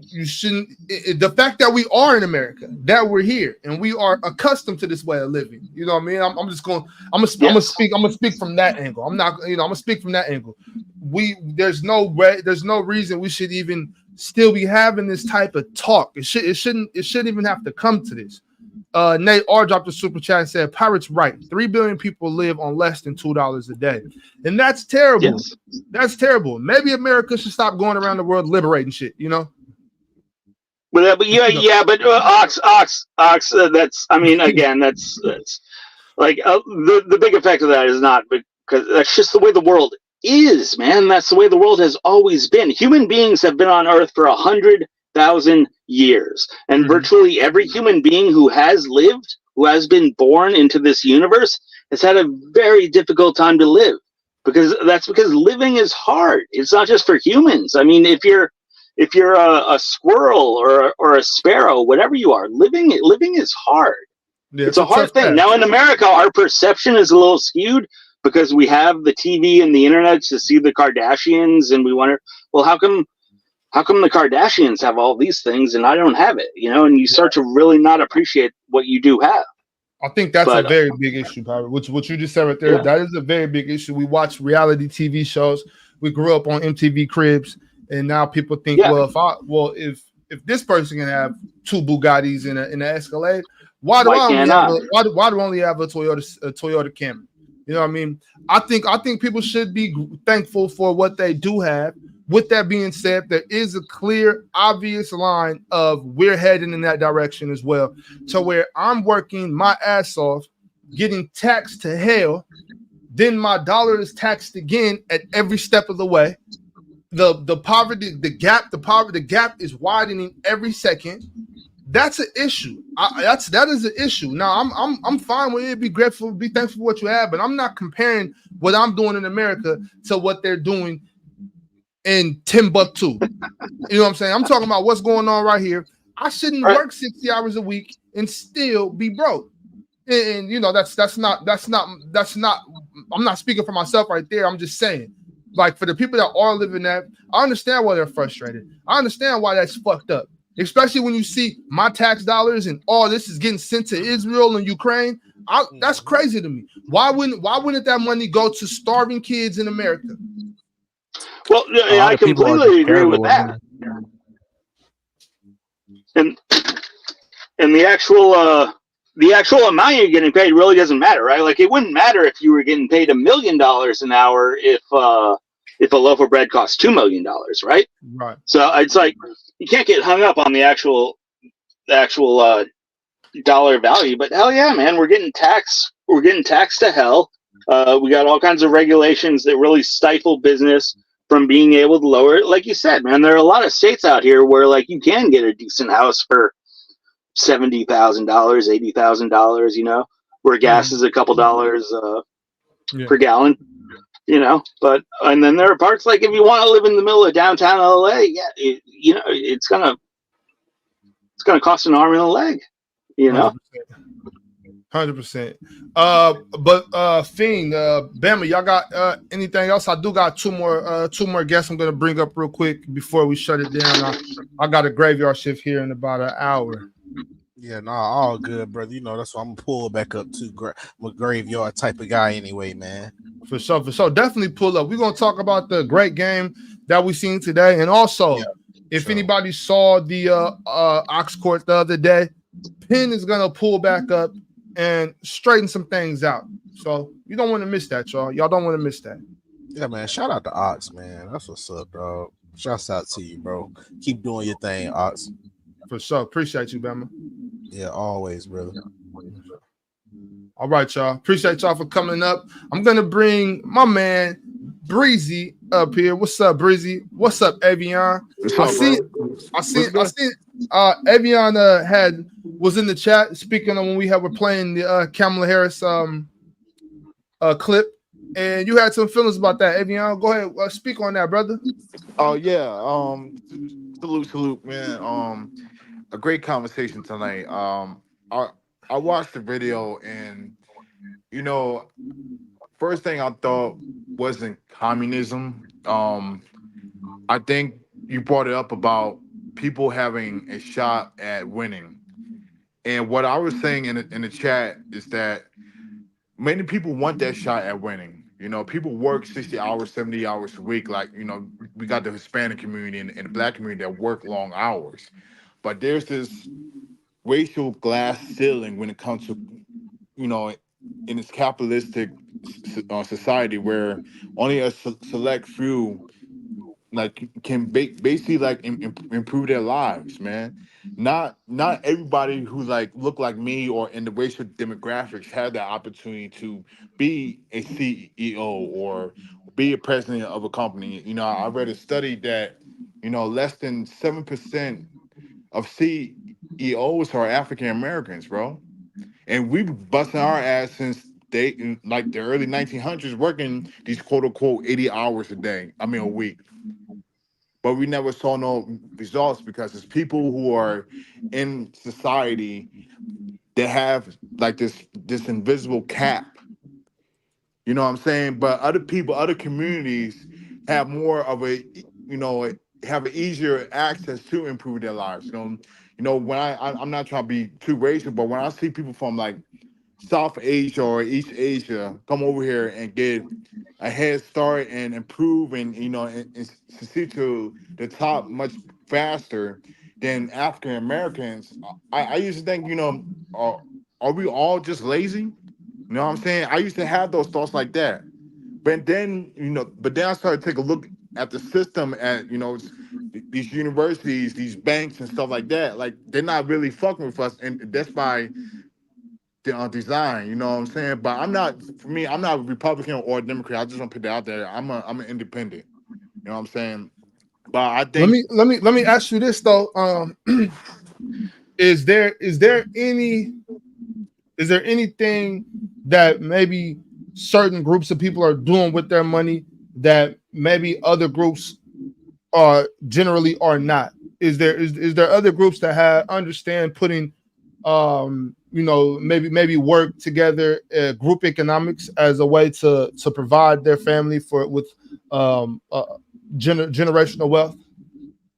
you shouldn't. The fact that we are in America, that we're here, and we are accustomed to this way of living. You know what I mean? I'm gonna speak from that angle. I'm gonna speak from that angle. There's no reason we should even still be having this type of talk. It shouldn't even have to come to this. Nate R dropped a super chat and said, Pirate's right. 3 billion people live on less than $2 a day. And that's terrible. Yes. That's terrible. Maybe America should stop going around the world liberating shit, you know? But Ox. That's, I mean, again, that's like the big effect of that is not because that's just the way the world is, man. That's the way the world has always been. Human beings have been on Earth for 100,000 years, and virtually every human being who has lived, who has been born into this universe, has had a very difficult time to live, because living is hard. It's not just for humans. I mean, if you're a squirrel or a sparrow, whatever you are, living is hard. Yeah, it's a hard thing. Now in America, our perception is a little skewed because we have the TV and the internet to see the Kardashians, and we wonder, well, how come the Kardashians have all these things and I don't have it? You know, and you start to really not appreciate what you do have. I think that's a very big issue, Power. What you just said right there, that is a very big issue. We watch reality TV shows. We grew up on MTV Cribs, and now people think, if this person can have 2 Bugattis in an Escalade, why do I only have a Toyota Camry? You know what I mean? I think people should be thankful for what they do have. With that being said, there is a clear, obvious line of we're heading in that direction as well, to where I'm working my ass off, getting taxed to hell, then my dollar is taxed again at every step of the way. The poverty, the gap is widening every second. That's an issue. That is an issue. Now I'm fine with it. Be grateful, be thankful for what you have, but I'm not comparing what I'm doing in America to what they're doing in Timbuktu. You know what I'm saying? I'm talking about what's going on right here. I shouldn't work 60 hours a week and still be broke. And you know, that's not. I'm not speaking for myself right there. I'm just saying, like, for the people that are living that, I understand why they're frustrated. I understand why that's fucked up. Especially when you see my tax dollars and all this is getting sent to Israel and Ukraine. That's crazy to me. Why wouldn't that money go to starving kids in America? Well, I completely agree with that. And the actual amount you're getting paid really doesn't matter, right? Like, it wouldn't matter if you were getting paid $1 million an hour if a loaf of bread costs $2 million, right? Right. So it's like, you can't get hung up on the actual dollar value. But hell yeah, man, we're getting taxed. We're getting taxed to hell. We got all kinds of regulations that really stifle business from being able to lower it. Like you said, man, there are a lot of states out here where, like, you can get a decent house for $70,000, $80,000. You know, where gas is a couple dollars per gallon. You know, and then there are parts, like, if you want to live in the middle of downtown LA, it's gonna cost an arm and a leg. You know, 100%. But Fiend, Bama, y'all got anything else? I do got two more guests I'm gonna bring up real quick before we shut it down. I got a graveyard shift here in about an hour. Yeah, all good, brother. You know, that's why I'm gonna pull back up to I'm a graveyard type of guy anyway, man. For sure. Definitely pull up. We're gonna talk about the great game that we seen today, and also if anybody saw the Ox Court the other day, Penn is gonna pull back up and straighten some things out. So you don't want to miss that, y'all. Y'all don't want to miss that. Yeah, man. Shout out to Ox, man. That's what's up, dog. Shouts out to you, bro. Keep doing your thing, Ox. For sure. Appreciate you, Bama. Yeah, always, brother. All right, y'all. Appreciate y'all for coming up. I'm gonna bring my man Breezy up here. What's up, Breezy? What's up, Avion? I see. Avion was in the chat speaking on when we were playing the Kamala Harris clip, and you had some feelings about that. Avion, go ahead, speak on that, brother. Oh yeah. Salute, man. A great conversation tonight. I watched the video, and you know, first thing I thought wasn't communism. I think you brought it up about people having a shot at winning, and what I was saying in the chat is that many people want that shot at winning. You know, people work 60 hours, 70 hours a week. Like, you know, we got the Hispanic community and the Black community that work long hours. But there's this racial glass ceiling when it comes to, you know, in this capitalistic society where only a select few like can basically like improve their lives, man. Not everybody who like look like me or in the racial demographics have that opportunity to be a CEO or be a president of a company. You know, I read a study that, you know, less than 7% of CEOs are African Americans, bro. And we've been busting our ass since in like the early 1900s, working these quote unquote 80 hours a day. I mean, a week. But we never saw no results because it's people who are in society that have like this invisible cap. You know what I'm saying? But other people, other communities have more of a, you know, have an easier access to improve their lives. You know, when I'm not trying to be too racial, but when I see people from like South Asia or East Asia come over here and get a head start and improve and, you know, and succeed to the top much faster than African Americans, I used to think, you know, are we all just lazy? You know what I'm saying? I used to have those thoughts like that. But then, you know, I started to take a look at the system, at, you know, these universities, these banks and stuff like that. Like, they're not really fucking with us. And that's by design, you know what I'm saying? But for me, I'm not a Republican or a Democrat. I just want to put that out there. I'm an independent. You know what I'm saying? But I think let me ask you this though. Is there anything that maybe certain groups of people are doing with their money that maybe other groups are generally are not? Is there other groups that understand putting you know, maybe work together, group economics as a way to provide their family with generational wealth?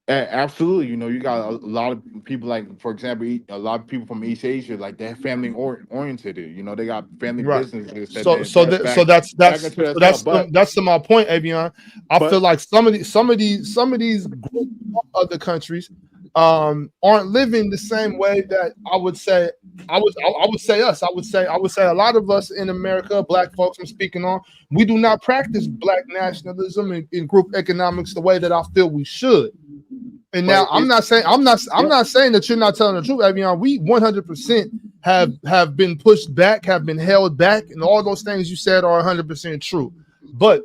absolutely. You know, you got a lot of people, like, for example, a lot of people from East Asia, like, they're family oriented. You know, they got family Right. businesses that So that's into that stuff. But that's to my point, Avion. I feel like some of these groups from other countries aren't living the same way that I would say us. I would say a lot of us in America, black folks I'm speaking on, we do not practice black nationalism and group economics the way that I feel we should. And now I'm not saying that you're not telling the truth, Avion. We 100% have been pushed back, have been held back, and all those things you said are 100% true. But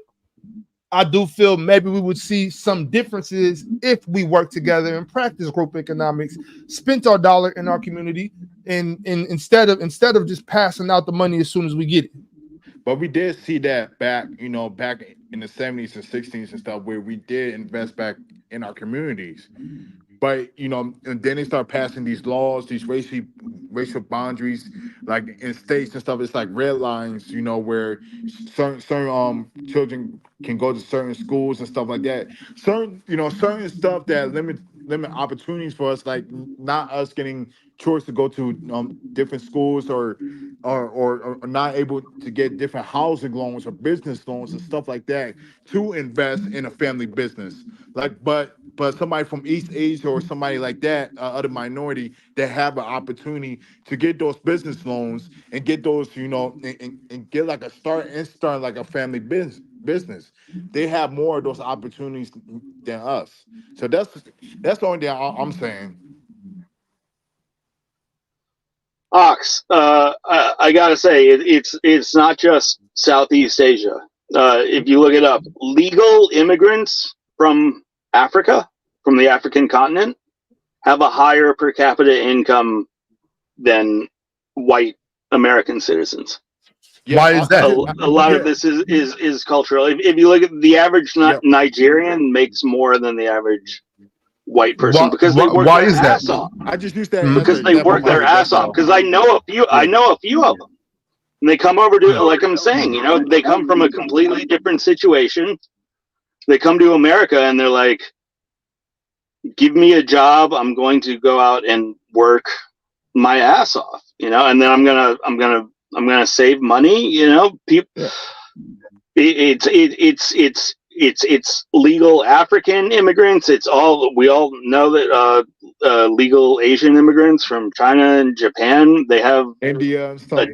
I do feel maybe we would see some differences if we work together and practice group economics, spent our dollar in our community, and instead of just passing out the money as soon as we get it. But we did see that back in the 70s and 60s and stuff, where we did invest back in our communities. But, you know, and then they start passing these laws, these racial boundaries, like in states and stuff. It's like red lines, you know, where certain children can go to certain schools and stuff like that. Certain stuff that limit opportunities for us, like not us getting choice to go to different schools or not able to get different housing loans or business loans and stuff like that to invest in a family business. Like, but somebody from East Asia or somebody like that, other minority, that have an opportunity to get those business loans and get those, you know, and get like a start like a family business. They have more of those opportunities than us. So that's the only thing I'm saying. Ox, I gotta say, it's not just Southeast Asia. If you look it up, legal immigrants from Africa, from the African continent, have a higher per capita income than white American citizens. Yeah, why is that? A lot of this is cultural. If you look at the average Nigerian makes more than the average white person because they work their ass off. I just used that because they work their ass off. Because I know a few of them, and they come over to, like I'm saying, you know, they come from a completely different situation. They come to America and they're like, "Give me a job. I'm going to go out and work my ass off, you know, and then I'm gonna save money, you know." People, it's legal African immigrants. We all know that legal Asian immigrants from China and Japan, they have India and stuff.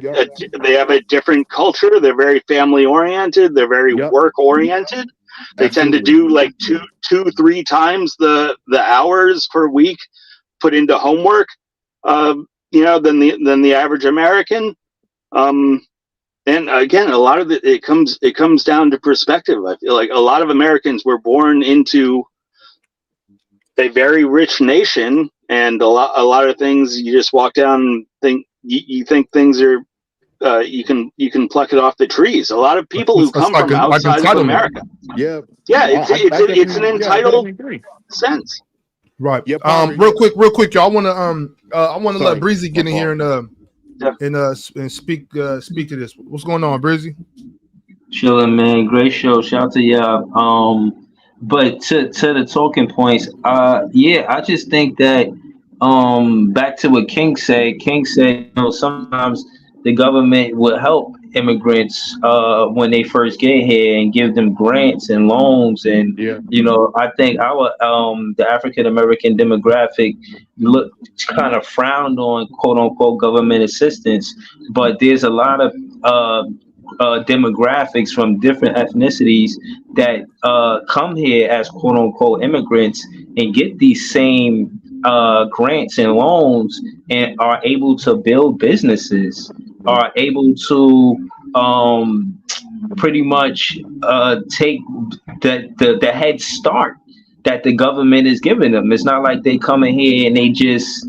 They have a different culture. They're very family oriented. They're very work oriented. They tend to do like 2-3 times the hours per week put into homework, you know, than the average American. And again, a lot of it comes down to perspective. I feel like a lot of Americans were born into a very rich nation, and a lot of things you just walk down and think you think things are you can pluck it off the trees. A lot of people who come from outside of America, Yeah, it's an entitled sense. Right. Yeah, Real quick, y'all. I want to let Sorry, Breezy get my in here fault. and speak to this. What's going on, Breezy? Chilling, man. Great show. Shout out to y'all. But to the talking points, yeah, I just think that back to what King said, you know, sometimes the government will help immigrants when they first get here and give them grants and loans. And Yeah. you know, I think our the African American demographic look kind of frowned on quote unquote government assistance, but there's a lot of demographics from different ethnicities that come here as quote unquote immigrants and get these same grants and loans and are able to build businesses, are able to pretty much take the head start that the government is giving them. It's not like they come in here and they just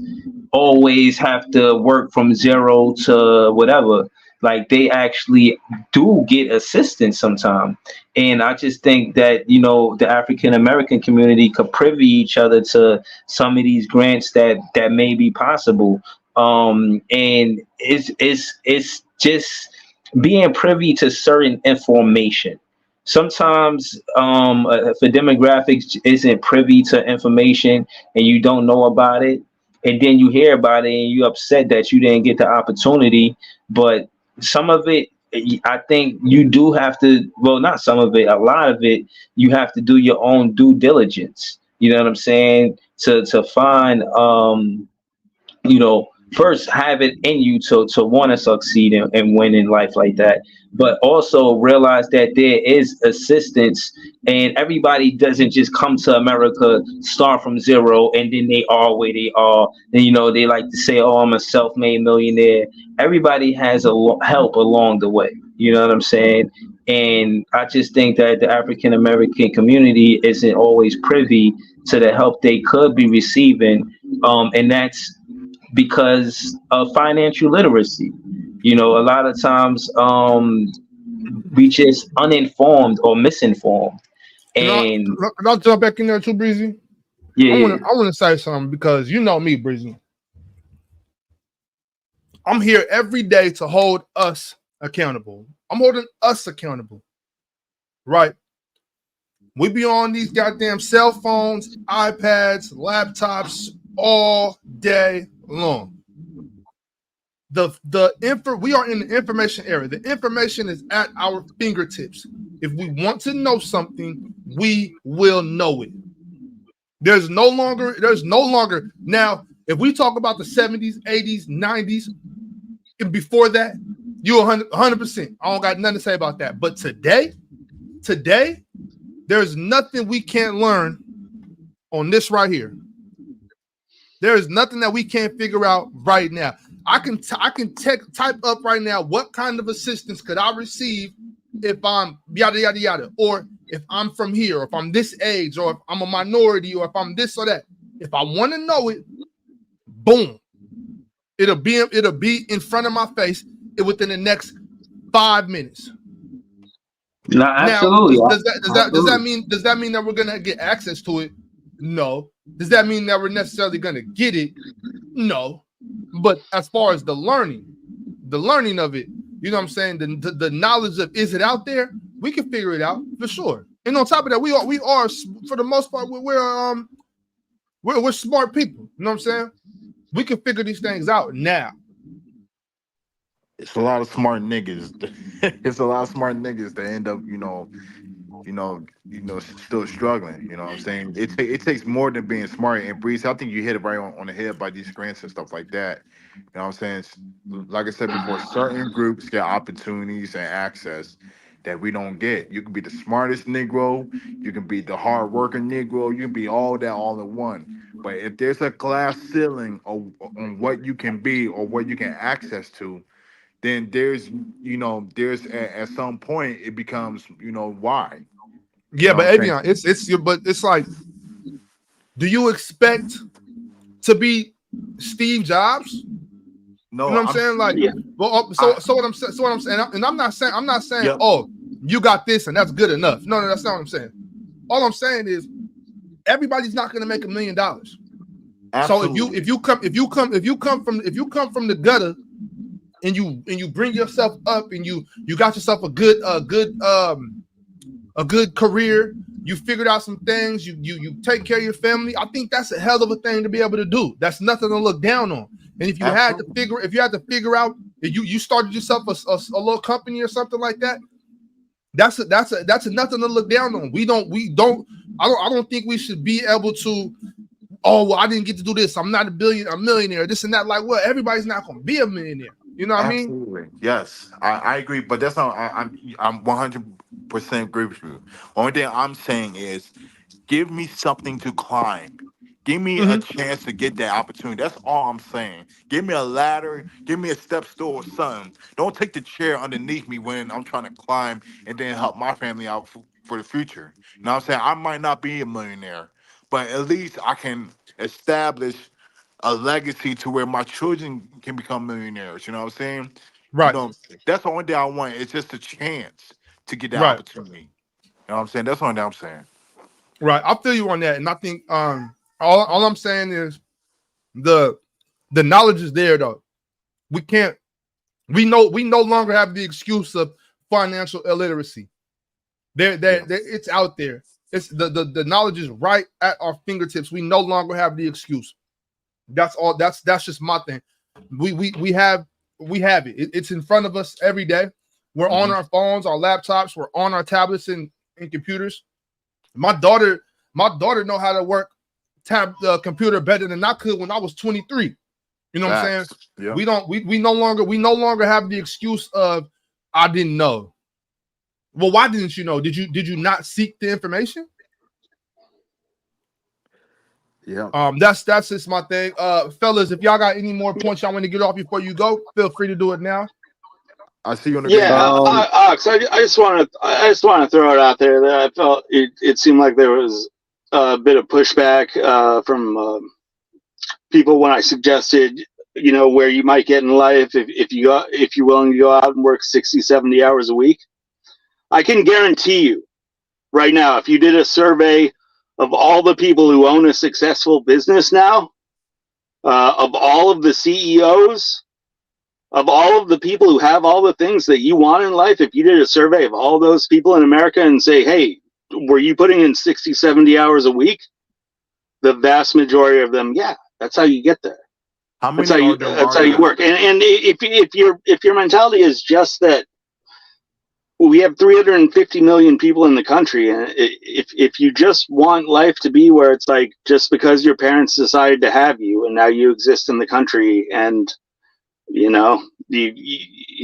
always have to work from zero to whatever. Like they actually do get assistance sometimes. And I just think that, you know, the African American community could privy each other to some of these grants that may be possible. And it's just being privy to certain information. Sometimes if a demographics isn't privy to information and you don't know about it, and then you hear about it and you upset that you didn't get the opportunity. But some of it, I think you do have to, well, not some of it, a lot of it, you have to do your own due diligence. You know what I'm saying? To find you know, first have it in you to want to succeed and win in life like that, but also realize that there is assistance and everybody doesn't just come to America, start from zero, and then they are where they are. And, you know, they like to say, oh, I'm a self-made millionaire. Everybody has help along the way. You know what I'm saying? And I just think that the African American community isn't always privy to the help they could be receiving. And that's because of financial literacy. You know, a lot of times we just uninformed or misinformed. And Can I jump back in there too, Breezy? yeah, I want to say something because you know me, Breezy. I'm here every day to hold us accountable. I'm holding us accountable, right? We be on these goddamn cell phones, iPads, laptops all day long. We are in the information era. The information is at our fingertips. If we want to know something, we will know it. There's no longer now. If we talk about the 70s, 80s, 90s, and before that, you 100%. I don't got nothing to say about that. But today, there's nothing we can't learn on this right here. There is nothing that we can't figure out right now. I can type up right now what kind of assistance could I receive if I'm yada yada yada, or if I'm from here, or if I'm this age, or if I'm a minority, or if I'm this or that. If I want to know it, boom, it'll be in front of my face within the next 5 minutes. No, absolutely. Now, does that mean that we're gonna get access to it? No. Does that mean that we're necessarily gonna get it? No. But as far as the learning of it, you know what I'm saying? The knowledge of, is it out there? We can figure it out for sure. And on top of that, we are for the most part, we're smart people. You know what I'm saying? We can figure these things out now. It's a lot of smart niggas. It's a lot of smart niggas that end up, still struggling. You know what I'm saying? It takes more than being smart. And Breeze, I think you hit it right on the head by these grants and stuff like that. You know what I'm saying? Like I said before, certain groups get opportunities and access that we don't get. You can be the smartest Negro, you can be the hard-working Negro, you can be all that all in one. But if there's a glass ceiling on what you can be or what you can access to, then there's at some point it becomes why. Yeah, but What I'm saying? Avion, but it's like, do you expect to be Steve Jobs? No, You know what I'm saying? Like, well, so what I'm saying, and I'm not saying, Yep. oh, you got this and that's good enough. No, that's not what I'm saying. All I'm saying is everybody's not going to make $1 million. Absolutely. So if you come from the gutter and you bring yourself up and you got yourself a good career, you figured out some things, you take care of your family, I think that's a hell of a thing to be able to do. That's nothing to look down on. And if you had to figure out if you started yourself a little company or something like that, that's nothing to look down on. I don't think we should be able to, oh, well, I didn't get to do this, I'm not a millionaire, this and that. Like, well, everybody's not going to be a millionaire. You know what I mean? Absolutely. Yes, I agree, but that's not. I'm 100% agree with you. Only thing I'm saying is, give me something to climb. Give me a chance to get that opportunity. That's all I'm saying. Give me a ladder. Give me a step stool or something. Don't take the chair underneath me when I'm trying to climb and then help my family out for the future. You know what I'm saying? I might not be a millionaire, but at least I can establish a legacy to where my children can become millionaires. You know what I'm saying? Right. That's the only thing I want. It's just a chance to get that Right. opportunity. You know what I'm saying? That's the only thing I'm saying. Right. I feel you on that. And I think all I'm saying is the knowledge is there though. We no longer have the excuse of financial illiteracy. It's out there. It's the knowledge is right at our fingertips. We no longer have the excuse. That's all. That's just my thing. We have it. It's in front of us every day. We're on our phones, our laptops, we're on our tablets and computers. My daughter know how to work computer better than I could when I was 23. You know what I'm saying? Yeah. We no longer have the excuse of I didn't know. Well, why didn't you know? Did you not seek the information? Yeah. That's just my thing. Fellas, if y'all got any more points y'all want to get off before you go, feel free to do it now. I see you on the Ox, I just want to throw it out there that I felt it seemed like there was a bit of pushback from people when I suggested, where you might get in life if you're willing to go out and work 60, 70 hours a week. I can guarantee you right now, if you did a survey of all the people who own a successful business now, of all of the CEOs, of all of the people who have all the things that you want in life, if you did a survey of all those people in America and say, hey, were you putting in 60, 70 hours a week? The vast majority of them, yeah, that's how you get there. That's how you work. And if your mentality is just that we have 350 million people in the country, and if you just want life to be where it's like just because your parents decided to have you and now you exist in the country, and you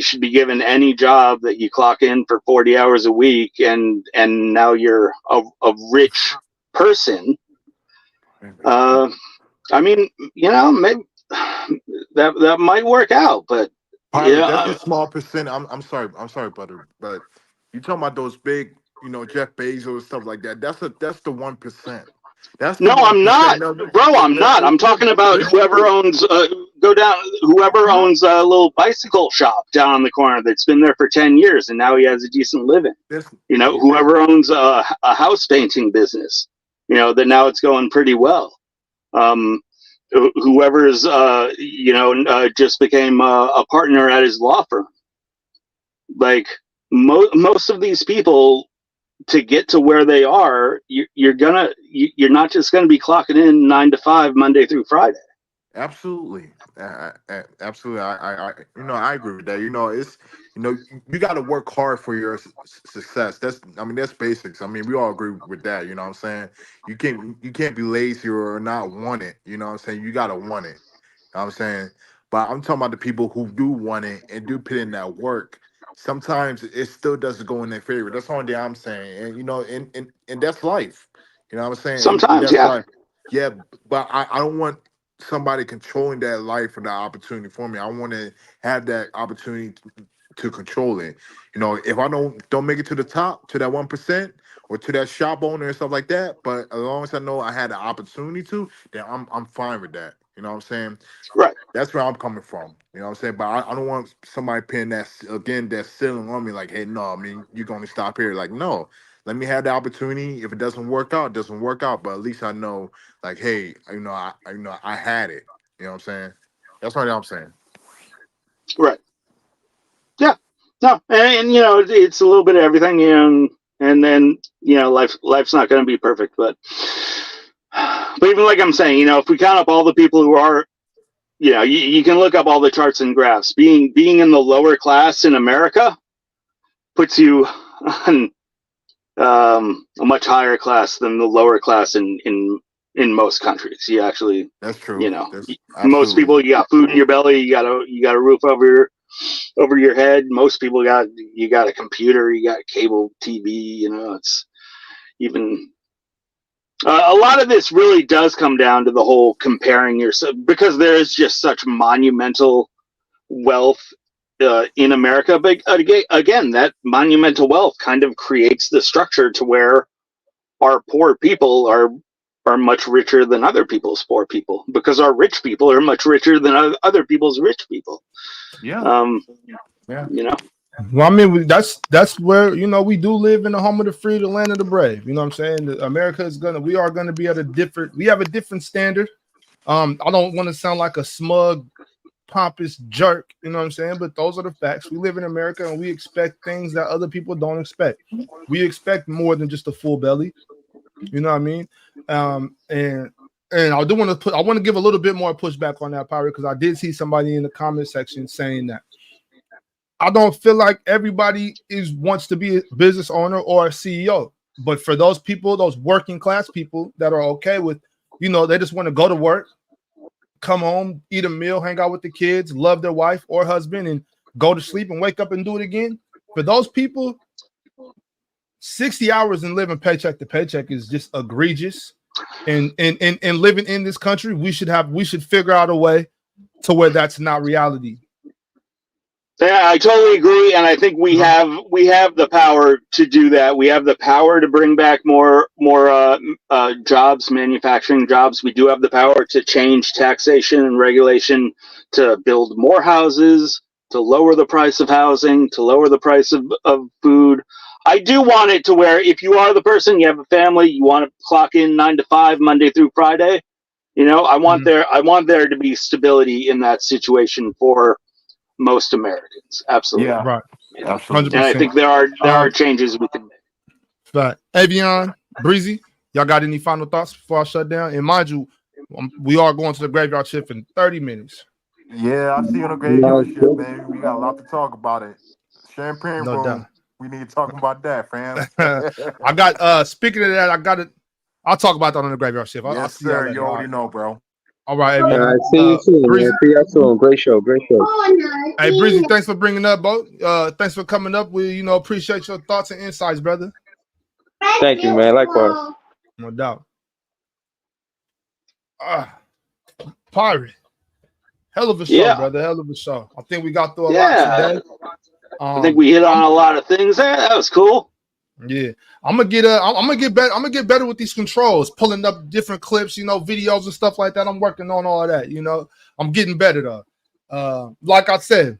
should be given any job that you clock in for 40 hours a week, and now you're a rich person. I mean, maybe that might work out, but that's a small percent. I'm sorry, brother, but you talking about those big, Jeff Bezos stuff like that. That's the 1%. I'm not, bro. I'm not. I'm talking about whoever owns whoever owns a little bicycle shop down on the corner that's been there for 10 years and now he has a decent living. Whoever owns a house painting business, that now it's going pretty well. Whoever's just became a partner at his law firm. Like most of these people, to get to where they are, you're not just gonna be clocking in 9 to 5 Monday through Friday. Absolutely, absolutely. I agree with that. It's you got to work hard for your success. That's basics. We all agree with that. You know what I'm saying? You can't be lazy or not want it. You know what I'm saying? You got to want it. You know what I'm saying? But I'm talking about the people who do want it and do put in that work. Sometimes it still doesn't go in their favor. That's the only thing I'm saying. And that's life. You know what I'm saying? Sometimes, that's life. Yeah, but I don't want somebody controlling that life or that opportunity for me. I want to have that opportunity to control it. You know, if I don't make it to the top, to that 1%, or to that shop owner and stuff like that, but as long as I know I had the opportunity to, then I'm fine with that. You know what I'm saying? Right. That's where I'm coming from. You know what I'm saying? But I don't want somebody putting that ceiling on me like, hey, no, I mean, you're gonna stop here. Like, no, let me have the opportunity. If it doesn't work out, it doesn't work out. But at least I know, like, hey, I had it. You know what I'm saying? That's what I'm saying. Right. Yeah. No, and you know, it's a little bit of everything, you know, and then, you know, life's not going to be perfect, but even like I'm saying, you know, if we count up all the people who are, you know, you can look up all the charts and graphs. Being in the lower class in America puts you on a much higher class than the lower class in most countries. You actually, that's true. You know, most people, you got food in your belly, you got a roof over your head. Most people you got a computer, you got cable TV. You know, it's even a lot of this really does come down to the whole comparing yourself, because there is just such monumental wealth in America. But again, that monumental wealth kind of creates the structure to where our poor people are much richer than other people's poor people, because our rich people are much richer than other people's rich people. Yeah. You know. Well, I mean, that's where, you know, we do live in the home of the free, the land of the brave. You know what I'm saying? America we are gonna be at we have a different standard. I don't want to sound like a smug, pompous jerk, you know what I'm saying? But those are the facts. We live in America and we expect things that other people don't expect. We expect more than just a full belly. You know what I mean? And I want to give a little bit more pushback on that, Pirate, because I did see somebody in the comment section saying that I don't feel like everybody wants to be a business owner or a CEO. But for those people, those working class people that are okay with, you know, they just want to go to work, come home, eat a meal, hang out with the kids, love their wife or husband, and go to sleep and wake up and do it again. For those people, 60 hours and living paycheck to paycheck is just egregious. And living in this country, we should figure out a way to where that's not reality. Yeah, I totally agree, and I think we have the power to do that. We have the power to bring back more jobs, manufacturing jobs. We do have the power to change taxation and regulation, to build more houses, to lower the price of housing, to lower the price of food. I do want it to where if you are the person, you have a family, you want to clock in 9 to 5 Monday through Friday. You know, I want there to be stability in that situation for most Americans. Absolutely. Yeah. Right. Absolutely. And I think there are changes we can make. Right. Avion, Breezy, y'all got any final thoughts before I shut down? And mind you, we are going to the graveyard shift in 30 minutes. Yeah, I see you on the graveyard shift, man. We got a lot to talk about it. Champagne No room. doubt. We need to talk about that, fam. I got speaking of that, I'll talk about that on the graveyard shift. I'll Yes, see y'all sir. later. You already know, bro. All right, All Avion. right, see you soon, man. See you soon. Great show. Hey, Breezy, thanks for bringing up, Bo. Thanks for coming up. We, appreciate your thoughts and insights, brother. Thank you, man. Likewise. No doubt. Pirate. Hell of a show, brother. Hell of a show. I think we got through a lot today. I think we hit on a lot of things. That was cool. Yeah, I'm gonna get better. I'm gonna get better with these controls, pulling up different clips, videos and stuff like that. I'm working on all of that. I'm getting better though. Like I said,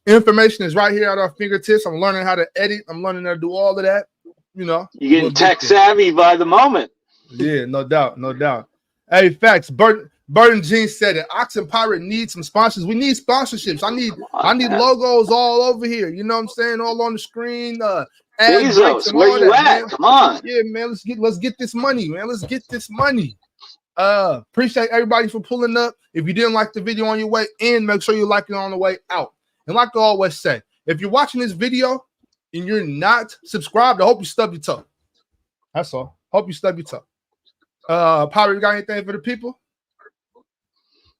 information is right here at our fingertips. I'm learning how to edit. I'm learning how to do all of that. You're getting tech savvy by the moment. Yeah, no doubt, no doubt. Hey, facts. Burton Jean said it. Ox and Pirate need some sponsors. We need sponsorships. I need logos all over here. You know what I'm saying? All on the screen. Bezos, where you at? Man. Come on. Yeah, man. Let's get this money, man. Let's get this money. Appreciate everybody for pulling up. If you didn't like the video on your way in, make sure you like it on the way out. And like I always say, if you're watching this video and you're not subscribed, I hope you stub your toe. That's all. Hope you stub your toe. Pirate, you got anything for the people?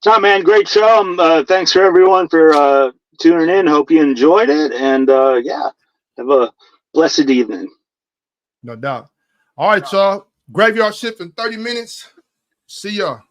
Oh, man, great show. Thanks for everyone for tuning in. Hope you enjoyed it. And have a blessed evening. No doubt. All right, y'all. Graveyard shift in 30 minutes. See y'all.